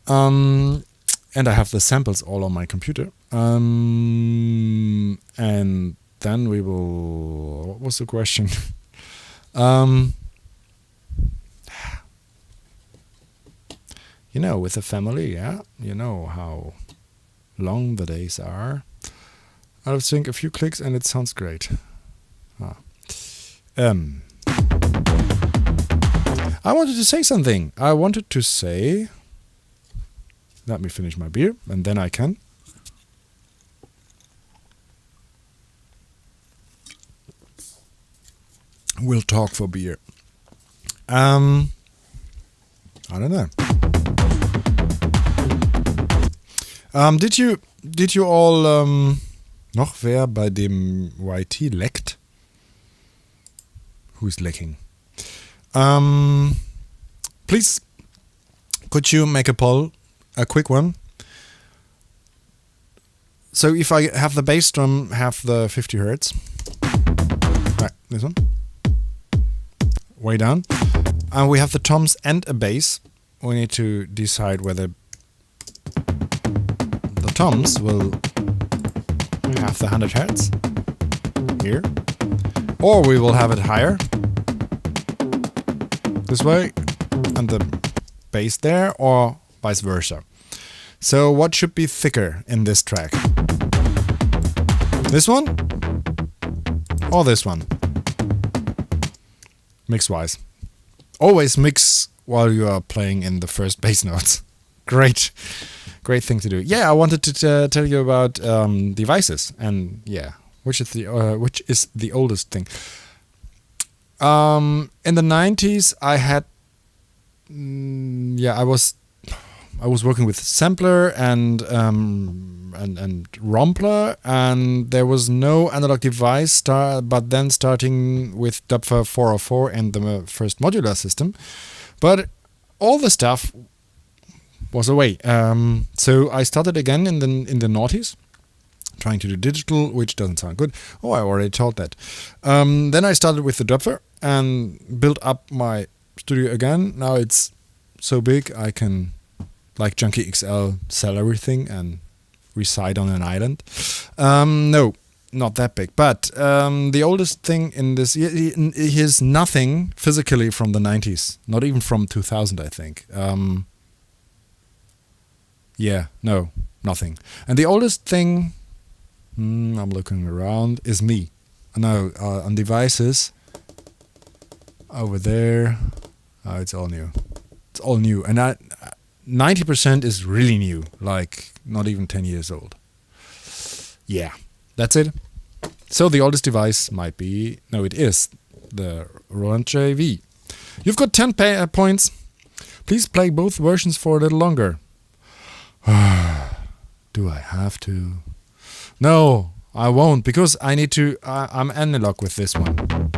And I have the samples all on my computer. And then we will... What was the question? You know, with the family, yeah? You know how long the days are. I'll think a few clicks and it sounds great. I wanted to say something. I wanted to say... Let me finish my beer, and then I can. We'll talk for beer. I don't know. Did you all noch wer bei dem YT leckt? Who's lecking? Please, could you make a poll? A quick one. So if I have the bass drum have the 50 Hertz. Right, this one. Way down. And we have the toms and a bass. We need to decide whether the toms will have the 100 Hertz here, or we will have it higher this way and the bass there, or vice versa. So what should be thicker in this track? This one or this one? Mix wise. Always mix while you are playing in the first bass notes. Great thing to do. Yeah, I wanted to tell you about devices, and yeah, which is the oldest thing. In the 90s, I had I was working with sampler and rompler, and there was no analog device. But then starting with Doppler 404 and the first modular system, but all the stuff was away. So I started again in the noughties, trying to do digital, which doesn't sound good. Oh, I already told that. Then I started with the Doppler and built up my studio again. Now it's so big I can, like Junkie XL, sell everything and reside on an island. No, not that big. But the oldest thing in this, here's nothing physically from the 90s. Not even from 2000, I think. Yeah, no, nothing. And the oldest thing, I'm looking around, is me. No, on devices, over there, it's all new. It's all new. And 90% is really new, like not even 10 years old. Yeah, that's it. So the oldest device might be, no, it is the Roland JV. You've got 10 points. Please play both versions for a little longer. Do I have to? No, I won't, because I need to, I'm analog with this one.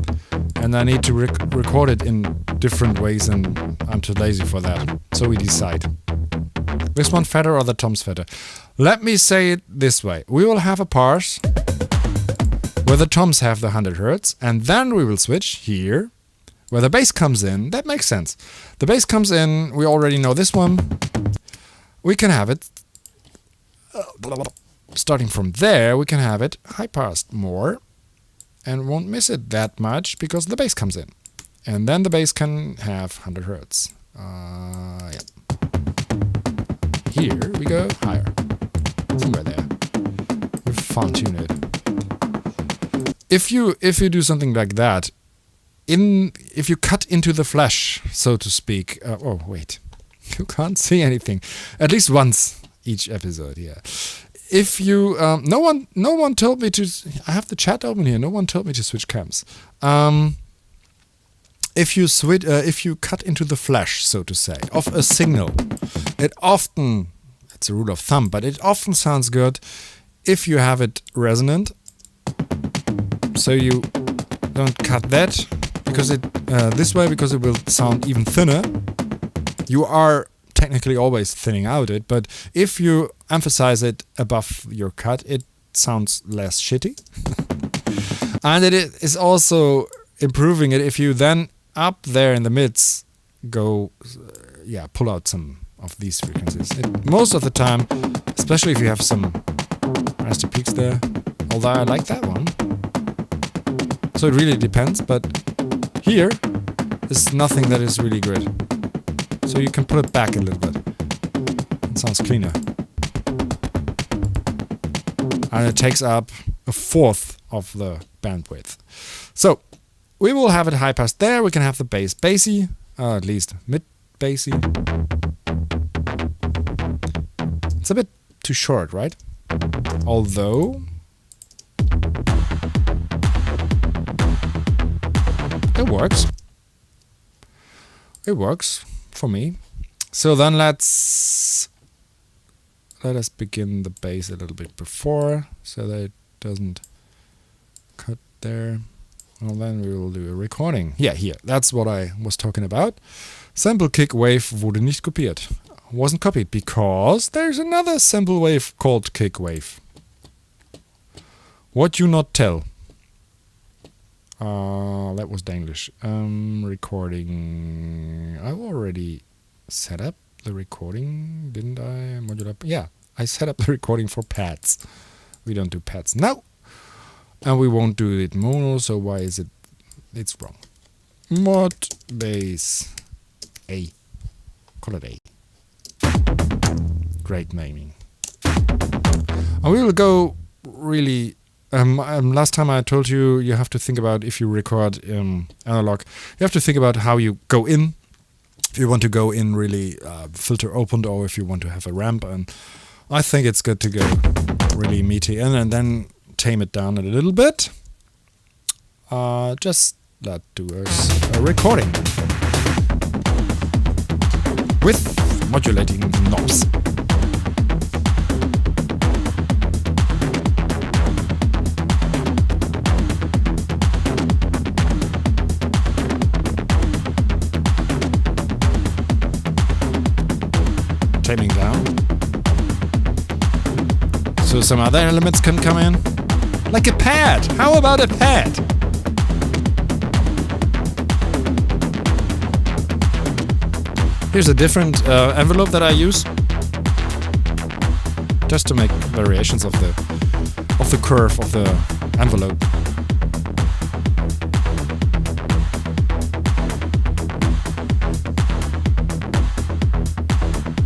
And I need to record it in different ways, and I'm too lazy for that. So we decide. This one fatter or the toms fatter? Let me say it this way. We will have a parse where the toms have the 100 Hertz, and then we will switch here where the bass comes in. That makes sense. The bass comes in, we already know this one. We can have it, starting from there, we can have it high-passed more and won't miss it that much because the bass comes in. And then the bass can have 100 Hertz. Yeah. Here we go higher, somewhere there. We fine-tune it. If you do something like that, if you cut into the flesh, so to speak. Oh wait, you can't see anything. At least once each episode. Yeah. If you no one told me to. I have the chat open here. No one told me to switch cams. If you cut into the flesh, so to say, of a signal, it's a rule of thumb, but it often sounds good if you have it resonant. So you don't cut that because this way, because it will sound even thinner. You are technically always thinning out it, but if you emphasize it above your cut, it sounds less shitty. And it is also improving it if you then up there in the mids go, pull out some of these frequencies. Most of the time, especially if you have some nasty peaks there, although I like that one. So it really depends, but here is nothing that is really good. So you can put it back a little bit. It sounds cleaner. And it takes up a fourth of the bandwidth. So we will have it high pass there. We can have the bass bassy, at least mid bassy. It's a bit too short, right? Although it works. It works for me. So then let us begin the bass a little bit before, so that it doesn't cut there. Well, then we will do a recording. Yeah, here. That's what I was talking about. Sample kick wave wurde nicht kopiert. Wasn't copied because there's another sample wave called kick wave. What you not tell. That was English. Recording. I already set up the recording, didn't I? Modular. Yeah, I set up the recording for pads. We don't do pads now. And we won't do it mono, so why is it? It's wrong. Mod bass A. Call it A. Great naming. And we will go really. Last time I told you have to think about, if you record analog, you have to think about how you go in. If you want to go in really filter opened, or if you want to have a ramp. And I think it's good to go really meaty in and then tame it down a little bit. Just let do a recording with modulating knobs. Taming down. So some other elements can come in. Like a pad! How about a pad? Here's a different envelope that I use. Just to make variations of the curve of the envelope.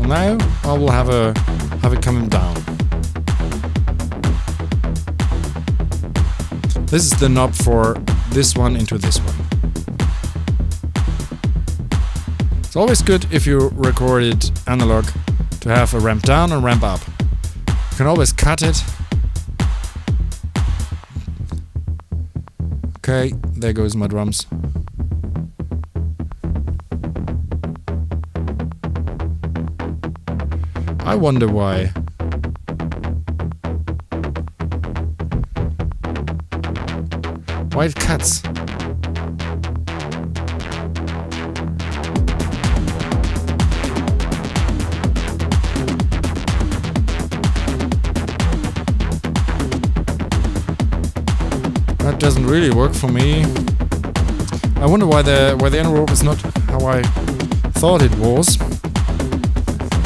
Now I will have it coming down. This is the knob for this one into this one. It's always good if you record it analog to have a ramp down and ramp up. You can always cut it. Okay, there goes my drums. I wonder why. Why it cuts? That doesn't really work for me. I wonder why the envelope is not how I thought it was.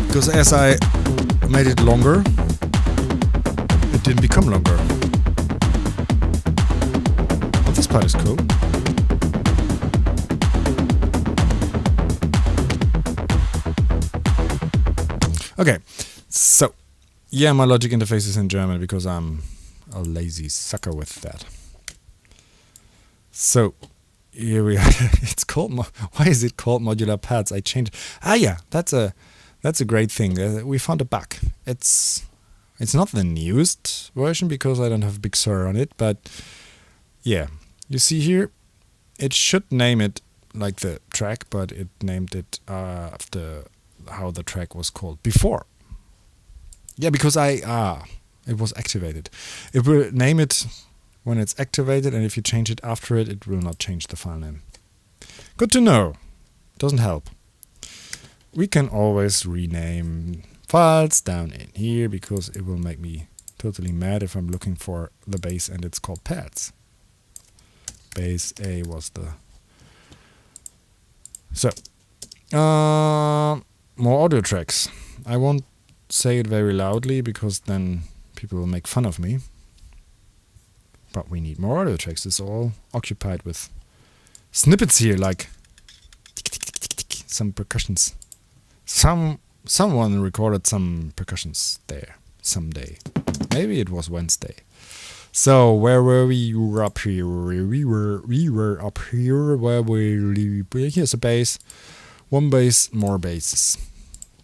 Because as I made it longer, it didn't become longer. But this part is cool. Okay, so yeah, my logic interface is in German because I'm a lazy sucker with that. So here we are. It's called. Why is it called modular pads? I changed. Ah, yeah, that's a great thing. We found a bug. It's not the newest version because I don't have Big Sur on it, but yeah, you see here, it should name it like the track, but it named it after how the track was called before. Yeah, because it was activated. It will name it when it's activated, and if you change it after it, it will not change the file name. Good to know. Doesn't help. We can always rename files down in here because it will make me totally mad if I'm looking for the bass and it's called pads. Bass A was the... So, more audio tracks. I won't say it very loudly because then people will make fun of me. But we need more audio tracks. It's all occupied with snippets here, like some percussions. Someone recorded some percussions there someday. Maybe it was Wednesday. So where were we? You were up here. We were up here. Where we? Here's a bass. One bass, more basses.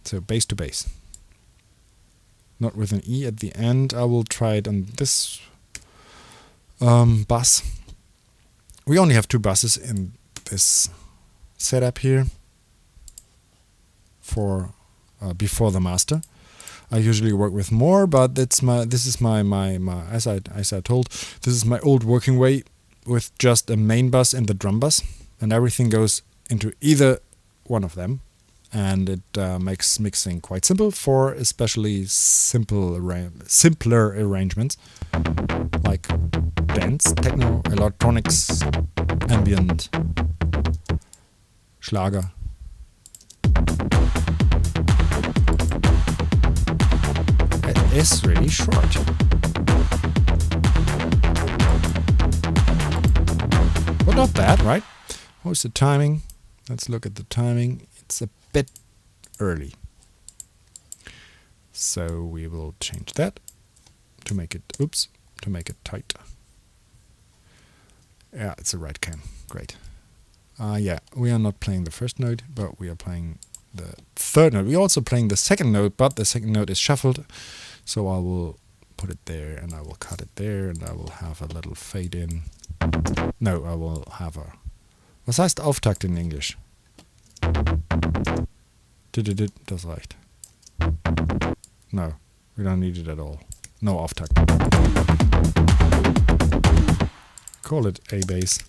So bass to bass. Not with an E at the end. I will try it on this bus. We only have two buses in this setup here. For before the master, I usually work with more, but this is my as I told, this is my old working way with just a main bus and the drum bus, and everything goes into either one of them, and it makes mixing quite simple for especially simpler arrangements like dance, techno, electronics, ambient, Schlager. It's really short. But not bad, right? What's the timing? Let's look at the timing. It's a bit early. So we will change that to make it, to make it tight. Yeah, it's a right cam. Great. Yeah, we are not playing the first note, but we are playing the third note. We're also playing the second note, but the second note is shuffled. So I will put it there, and I will cut it there, and I will have a little fade in. No, I will have a... Was heißt Auftakt in English? Das reicht. No, we don't need it at all. No Auftakt. Call it A bass.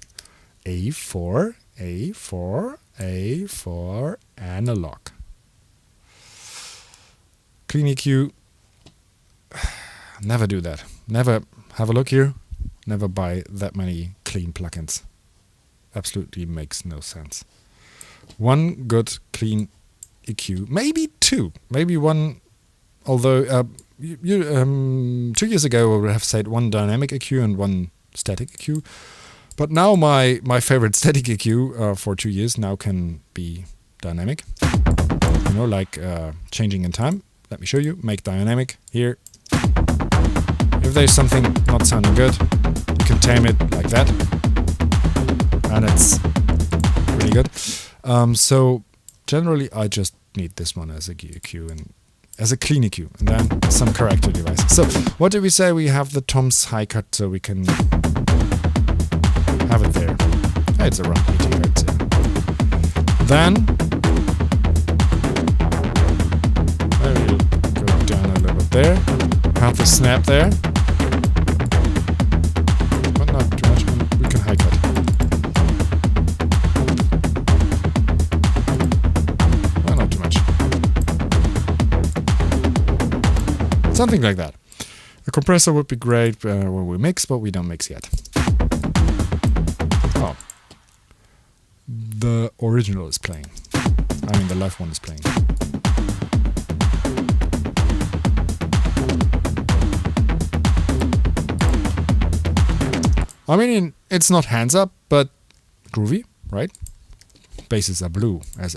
A4, A4, A4, analog. Clean EQ. Never do that. Never have a look here. Never buy that many clean plugins. Absolutely makes no sense. One good clean EQ, maybe two, maybe one. Although 2 years ago I would have said one dynamic EQ and one static EQ, but now my favorite static EQ for 2 years now can be dynamic. You know, like changing in time. Let me show you. Make dynamic here. If there's something not sounding good, you can tame it like that, and it's really good. So generally, I just need this one as a EQ and as a clean EQ, and then some corrector devices. So what did we say? We have the Tom's high cut, so we can have it there. It's around 80 hertz. Then I will go down a little bit there. Have the snap there, but not too much. We can high cut. Well, not too much. Something like that. A compressor would be great when we mix, but we don't mix yet. Oh. The original is playing. I mean, the live one is playing. I mean, it's not hands up, but groovy, right? Basses are blue, as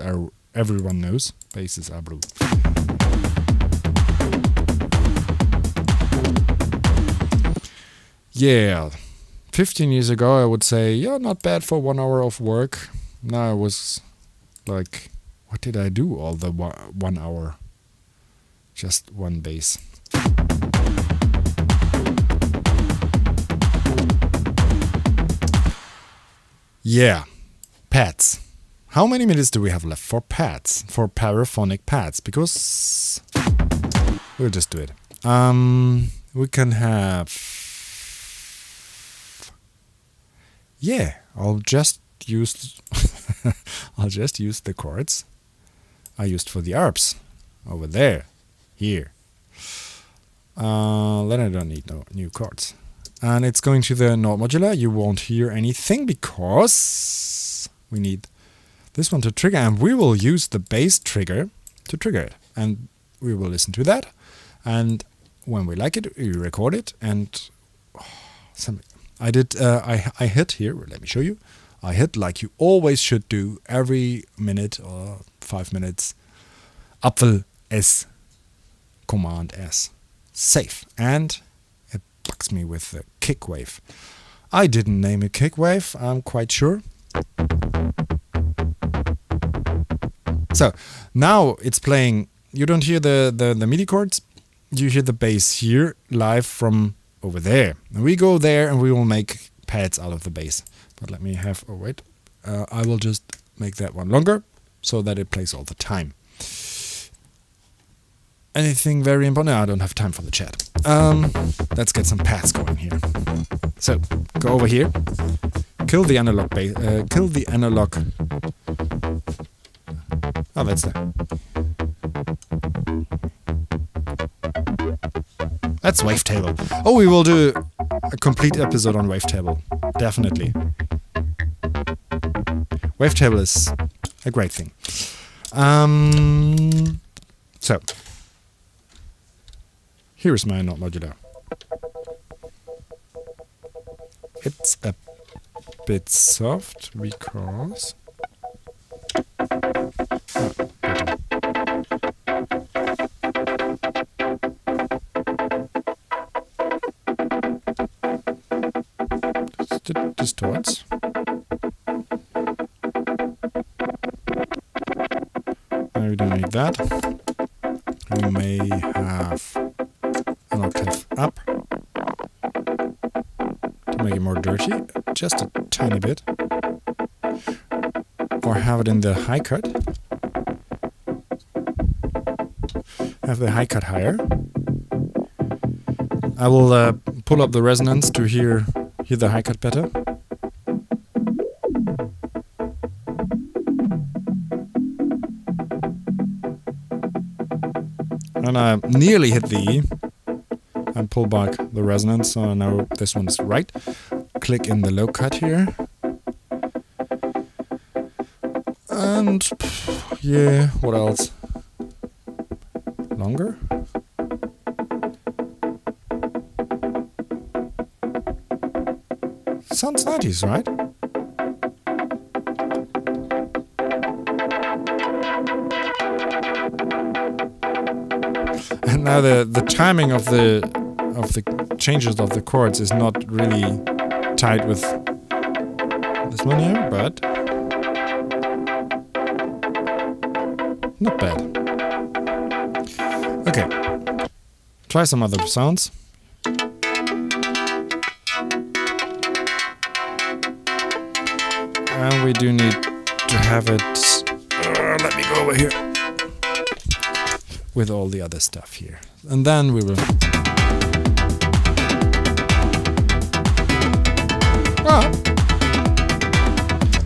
everyone knows. Basses are blue. Yeah, 15 years ago I would say, yeah, not bad for 1 hour of work. Now I was like, what did I do all the 1 hour? Just one bass. Yeah, pads. How many minutes do we have left for pads? For paraphonic pads? Because we'll just do it. We can have. Yeah, I'll just use. I'll just use the chords I used for the arps over there, here. Then I don't need no new chords. And it's going to the note modular. You won't hear anything because we need this one to trigger, and we will use the bass trigger to trigger it. And we will listen to that. And when we like it, we record it. And I hit here. Let me show you. I hit like you always should do every minute or 5 minutes. Apfel S, Command S, save, and it bugs me with the kick wave. I didn't name it kick wave, I'm quite sure. So now it's playing. You don't hear the MIDI chords. You hear the bass here live from over there. And we go there and we will make pads out of the bass. But let me have. Oh wait, I will just make that one longer so that it plays all the time. Anything very important? No, I don't have time for the chat. Let's get some pads going here. So go over here, kill the analog bass, kill the analog. Oh, that's there. That's wavetable. Oh, we will do a complete episode on wavetable. Definitely. Wavetable is a great thing. So. Here's my note modular. It's a bit soft because distorts. No, we don't need that. We may have an octave up to make it more dirty, just a tiny bit, or have it in the high cut. have the high cut higher. I will pull up the resonance to hear the high cut better. And I nearly hit the E and pull back the resonance, so now this one's right. Click in the low cut here. And yeah, what else? Longer? Sounds 90s, right? And now the timing of the changes of the chords is not really tight with this one here, but not bad. Okay, try some other sounds. And we do need to have it, let me go over here, with all the other stuff here. And then we will...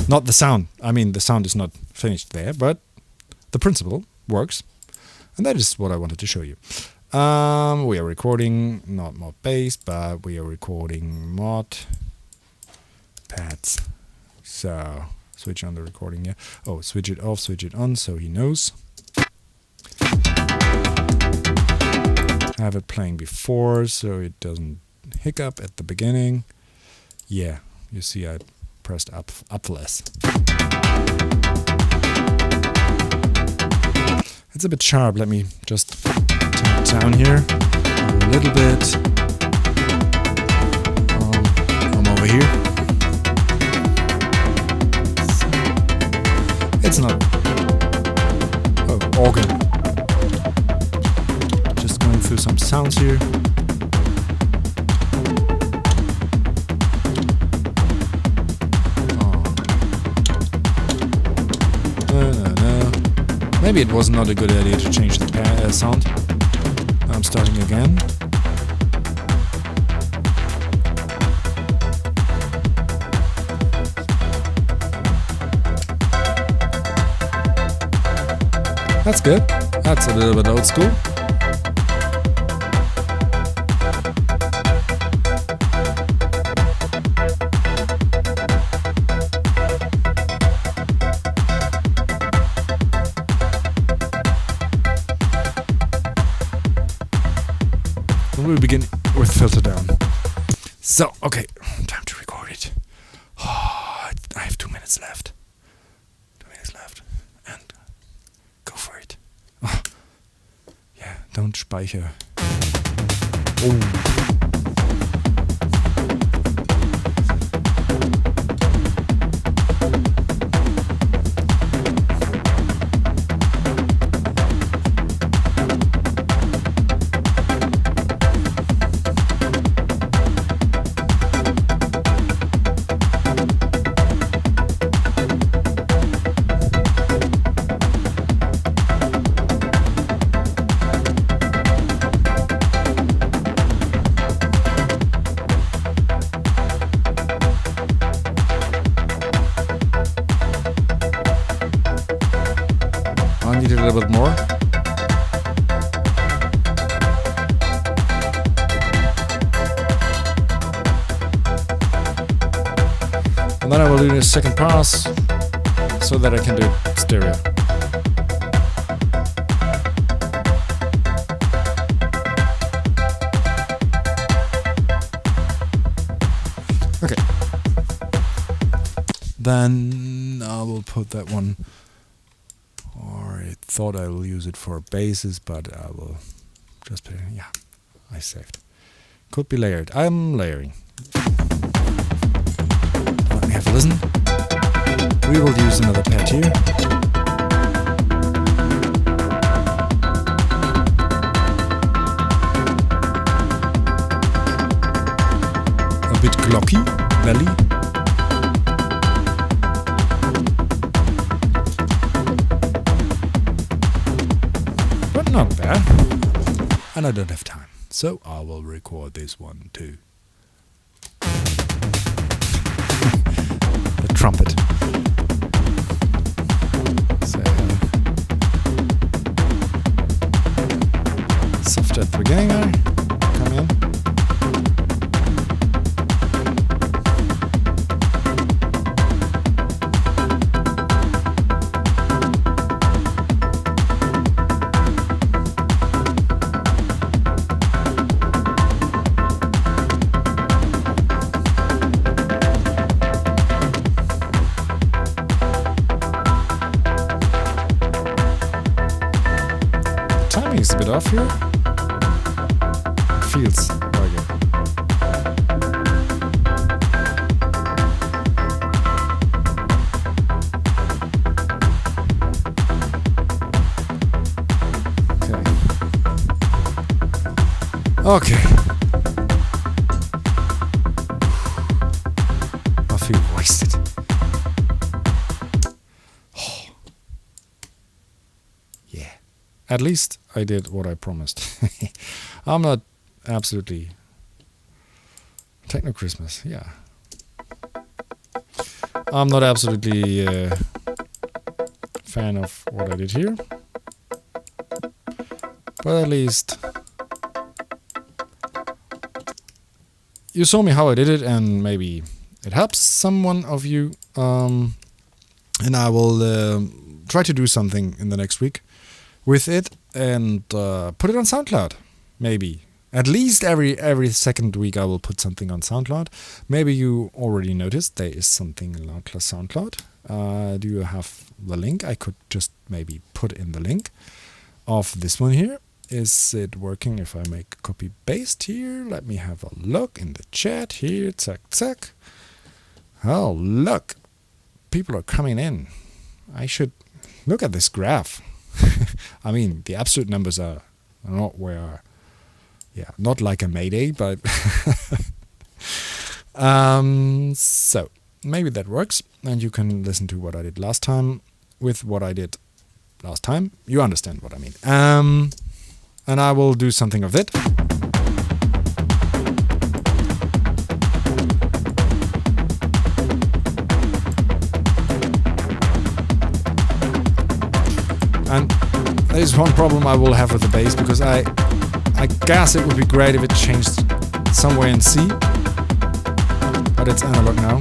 Not the sound. I mean, the sound is not finished there, but the principle works. And that is what I wanted to show you. We are recording not mod bass, but we are recording mod pads. So, switch on the recording, yeah. Oh, switch it off, switch it on, so he knows. Have it playing before, so it doesn't hiccup at the beginning. Yeah, you see I pressed up less. It's a bit sharp, let me just turn it down here a little bit. I'm over here. It's not... Oh, organ. Just going through some sounds here. Maybe it was not a good idea to change the sound. I'm starting again. That's good. That's a little bit old school. We'll begin with filter down. So, okay, time to record it. Oh, I have 2 minutes left. 2 minutes left. And go for it. Oh, yeah, don't speicher. Oh. I need a little bit more. And then I will do a second pass so that I can do stereo. Okay. Then I will put that one. I thought I will use it for basses, but I will just put it in. Yeah, I saved. Could be layered. I'm layering. Let me have a listen. We will use another pad here. A bit glocky, belly. Not bad. and I don't have time, so I will record this one too. The trumpet. So, soft at the beginning there. Come in. Is a bit off here. Feels like it. Okay. I feel wasted. At least I did what I promised. I'm not absolutely techno Christmas, yeah. I'm not absolutely fan of what I did here, but at least you saw me how I did it, and maybe it helps someone of you. And I will try to do something in the next week with it and put it on SoundCloud. Maybe at least every second week I will put something on SoundCloud. Maybe you already noticed there is something on SoundCloud. Do you have the link? I could just maybe put in the link of this one here. Is it working if I make copy paste here? Let me have a look in the chat here. Zack. Oh, look, people are coming in. I should look at this graph. I mean, the absolute numbers are not where, not like a Mayday, but so maybe that works, and you can listen to what I did last time with what I did last time. You understand what I mean. And I will do something of it. And there is one problem I will have with the bass, because I guess it would be great if it changed somewhere in C, but it's analog now.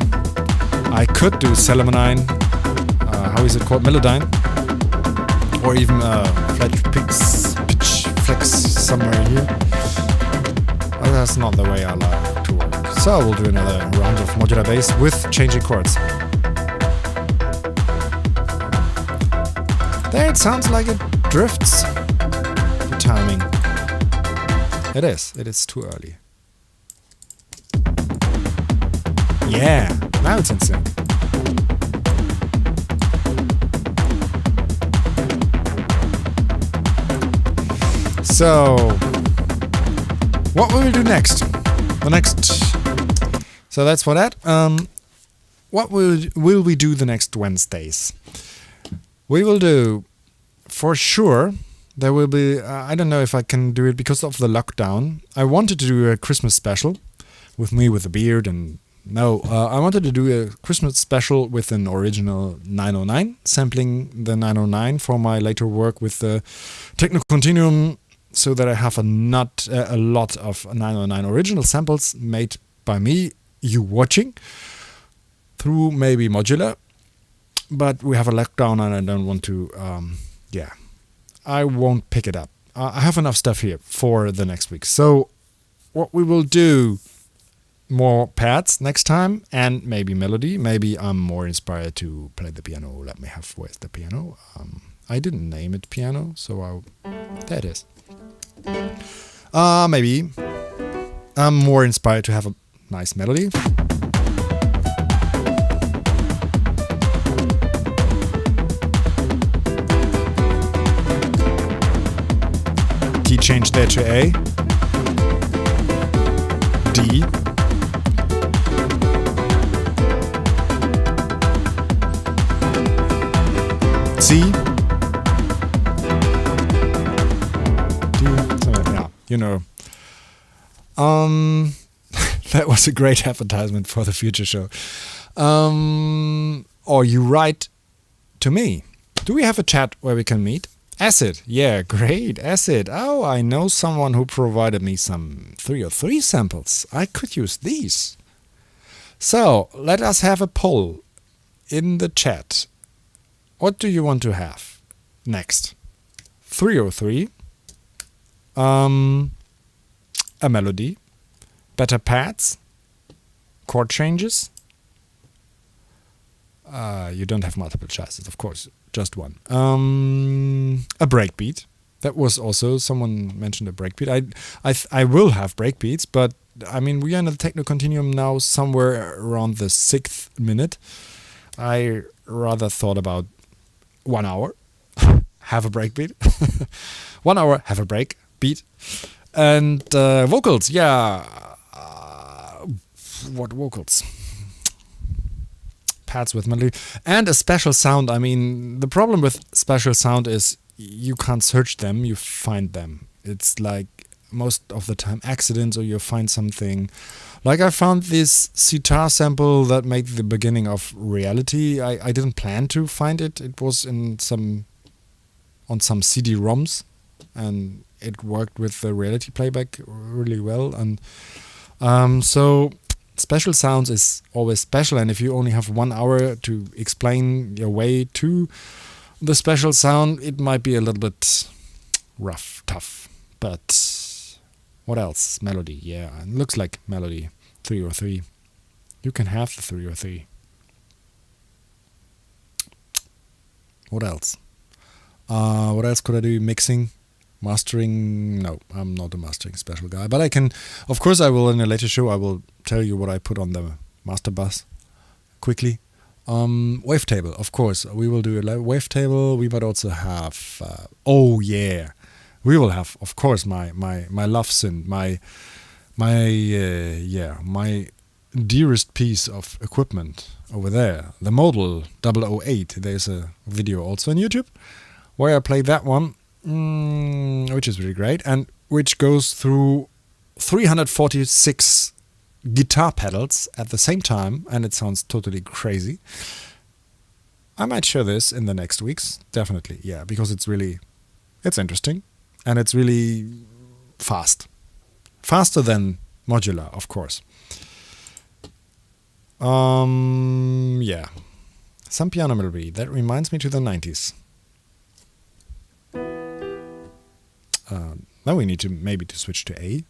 I could do Celemonine, how is it called, Melodyne, or even pitch flex somewhere here. But that's not the way I like to work. So I will do another round of modular bass with changing chords. There, it sounds like it drifts. The timing. It is too early. Yeah, now it's in sync. So, what will we do next? So that's for that. What will we do the next Wednesdays? We will do, for sure, there will be, I don't know if I can do it because of the lockdown. I wanted to do a Christmas special with me with a beard, and no, I wanted to do a Christmas special with an original 909, sampling the 909 for my later work with the Techno Continuum, so that I have a lot of 909 original samples made by me, you watching, through maybe modular. But we have a lockdown and I don't want to, I won't pick it up. I have enough stuff here for the next week. So what we will do, more pads next time, and maybe melody. Maybe I'm more inspired to play the piano. Let me have, where's the piano? I didn't name it piano, so there it is. Maybe I'm more inspired to have a nice melody. Key change there to A, D, C, D, something like that. you know. That was a great advertisement for the future show. Or you write to me. Do we have a chat where we can meet? Acid. Yeah, great. Acid. Oh, I know someone who provided me some 303 samples. I could use these. So, let us have a poll in the chat. What do you want to have next? 303. A melody. Better pads. Chord changes. You don't have multiple choices, of course. Just one. A breakbeat. That was also, someone mentioned a breakbeat. I will have breakbeats, but I mean, we are in the techno continuum now somewhere around the 6th minute. I rather thought about 1 hour, have a breakbeat. 1 hour, have a break, beat. And vocals, yeah. What vocals? Pads with melody. And a special sound. I mean, the problem with special sound is you can't search them, you find them. It's like most of the time accidents, or you find something. Like I found this sitar sample that made the beginning of Reality. I didn't plan to find it. It was in on some CD-ROMs, and it worked with the Reality playback really well. And so special sounds is always special, and if you only have 1 hour to explain your way to the special sound, it might be a little bit rough, tough. But what else? Melody, yeah. It looks like melody. 303. You can have the 303. What else? What else could I do? Mixing? Mastering? No, I'm not a mastering special guy. But I can, of course I will in a later show, I will tell you what I put on the master bus quickly. Wavetable, of course. We will do a wavetable. We might also have, oh yeah, we will have, of course, my love synth, my dearest piece of equipment over there, the Model 008. There's a video also on YouTube where I play that one, which is really great, and which goes through 346 guitar pedals at the same time, and it sounds totally crazy. I might show this in the next weeks, definitely, yeah, because it's interesting, and it's really fast. Faster than modular, of course. Yeah. Some piano melody. That reminds me to the 90s. Now we need to maybe to switch to A.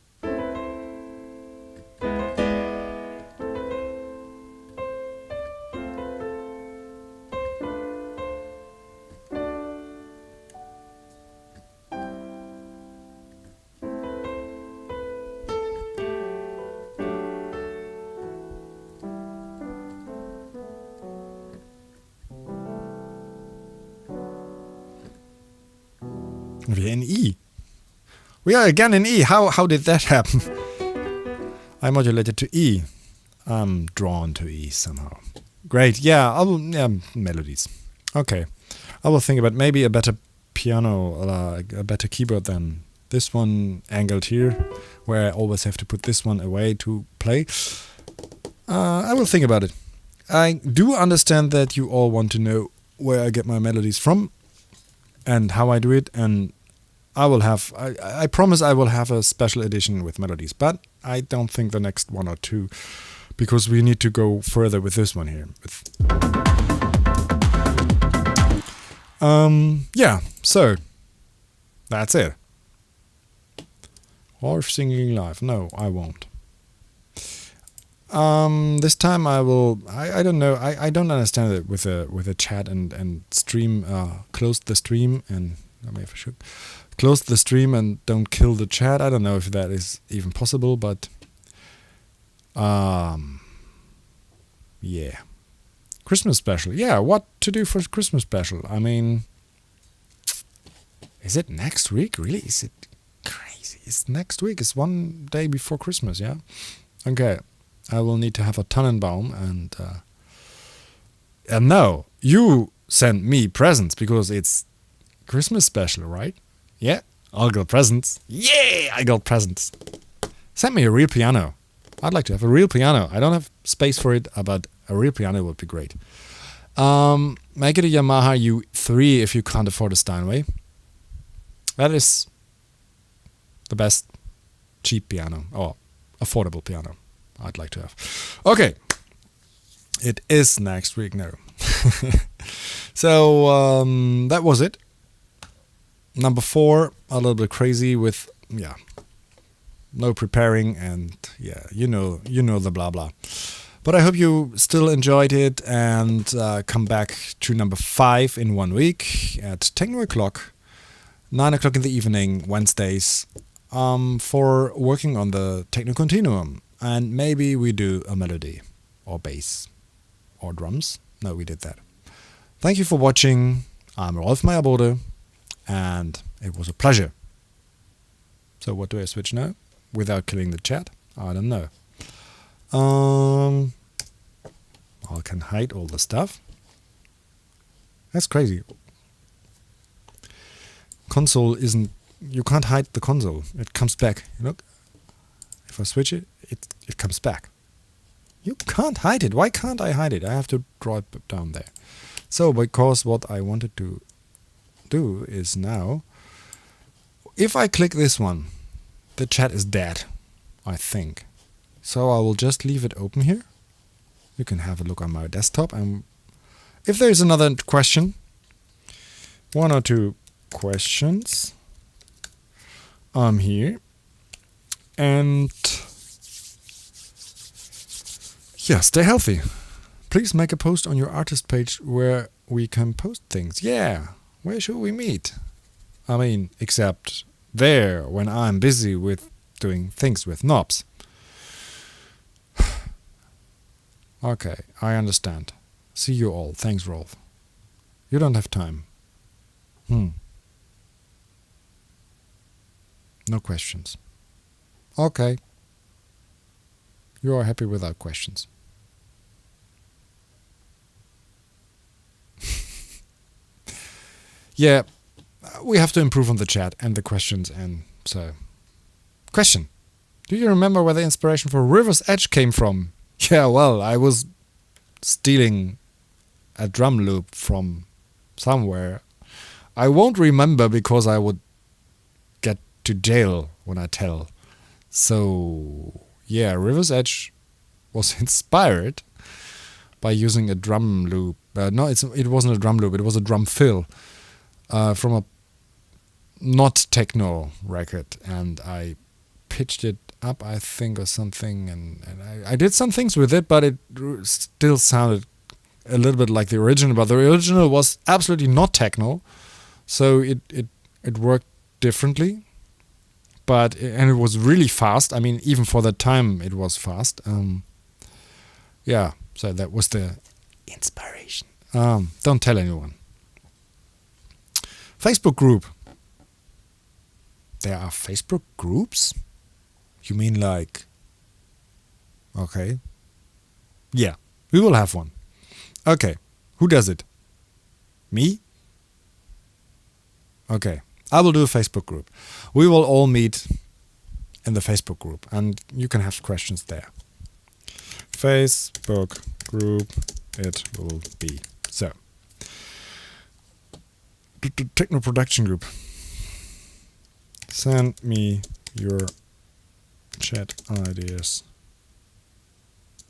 We're in E. We are again in E. How did that happen? I modulated to E. I'm drawn to E somehow. Great. Yeah, melodies. Okay. I will think about maybe a better piano, a better keyboard than this one angled here, where I always have to put this one away to play. I will think about it. I do understand that you all want to know where I get my melodies from and how I do it, and I promise I will have a special edition with melodies, but I don't think the next one or two, because we need to go further with this one here. Yeah, so that's it. Or singing live. No, I won't. This time I will. I don't know. I don't understand it with a chat and stream. Close the stream and maybe if I should close the stream and don't kill the chat. I don't know if that is even possible, but yeah. Christmas special. Yeah, what to do for Christmas special? I mean, is it next week? Really? Is it crazy? It's next week. It's one day before Christmas. Yeah. Okay. I will need to have a Tannenbaum and no, you send me presents because it's Christmas special, right? Yeah, I got presents. Yeah, I got presents. Send me a real piano. I'd like to have a real piano. I don't have space for it, but a real piano would be great. Make it a Yamaha U3 if you can't afford a Steinway. That is the best cheap piano, or affordable piano I'd like to have. Okay. It is next week now. So, that was it. Number 4, a little bit crazy with, no preparing and, you know the blah blah. But I hope you still enjoyed it and come back to number 5 in 1 week at techno o'clock, 9 o'clock in the evening, Wednesdays, for working on the techno continuum. And maybe we do a melody or bass or drums. No, we did that. Thank you for watching. I'm Rolf Meyerbode, and it was a pleasure. So what do I switch now? Without killing the chat? I don't know. I can hide all the stuff. That's crazy. Console isn't... You can't hide the console. It comes back. Look. If I switch it, it comes back. You can't hide it. Why can't I hide it? I have to draw it down there. So, because what I wanted to do is now, if I click this one, the chat is dead, I think. So I will just leave it open here. You can have a look on my desktop, and if there is another question, 1 or 2 questions, I'm here. And yeah, stay healthy. Please make a post on your artist page where we can post things. Yeah, where should we meet? I mean, except there when I'm busy with doing things with knobs. Okay, I understand. See you all. Thanks, Rolf. You don't have time. No questions. Okay. You are happy without questions. Yeah, we have to improve on the chat and the questions, and so... Question. Do you remember where the inspiration for River's Edge came from? Yeah, well, I was stealing a drum loop from somewhere. I won't remember because I would get to jail when I tell. So, yeah, River's Edge was inspired by using a drum loop. No, it wasn't a drum loop, it was a drum fill from a not techno record, and I pitched it up, I think, or something, and I did some things with it, but it still sounded a little bit like the original, but the original was absolutely not techno, so it worked differently, and it was really fast. I mean, even for that time it was fast. Yeah, so that was the inspiration. Don't tell anyone. Facebook group. There are Facebook groups? You mean like... Okay. Yeah, we will have one. Okay, who does it? Me? Okay, I will do a Facebook group. We will all meet in the Facebook group, and you can have questions there. Facebook group it will be. So, techno production group. Send me your chat ideas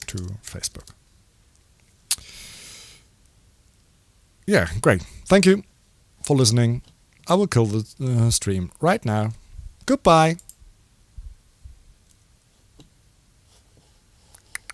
to Facebook. Yeah, great. Thank you for listening. I will kill the stream right now. Goodbye.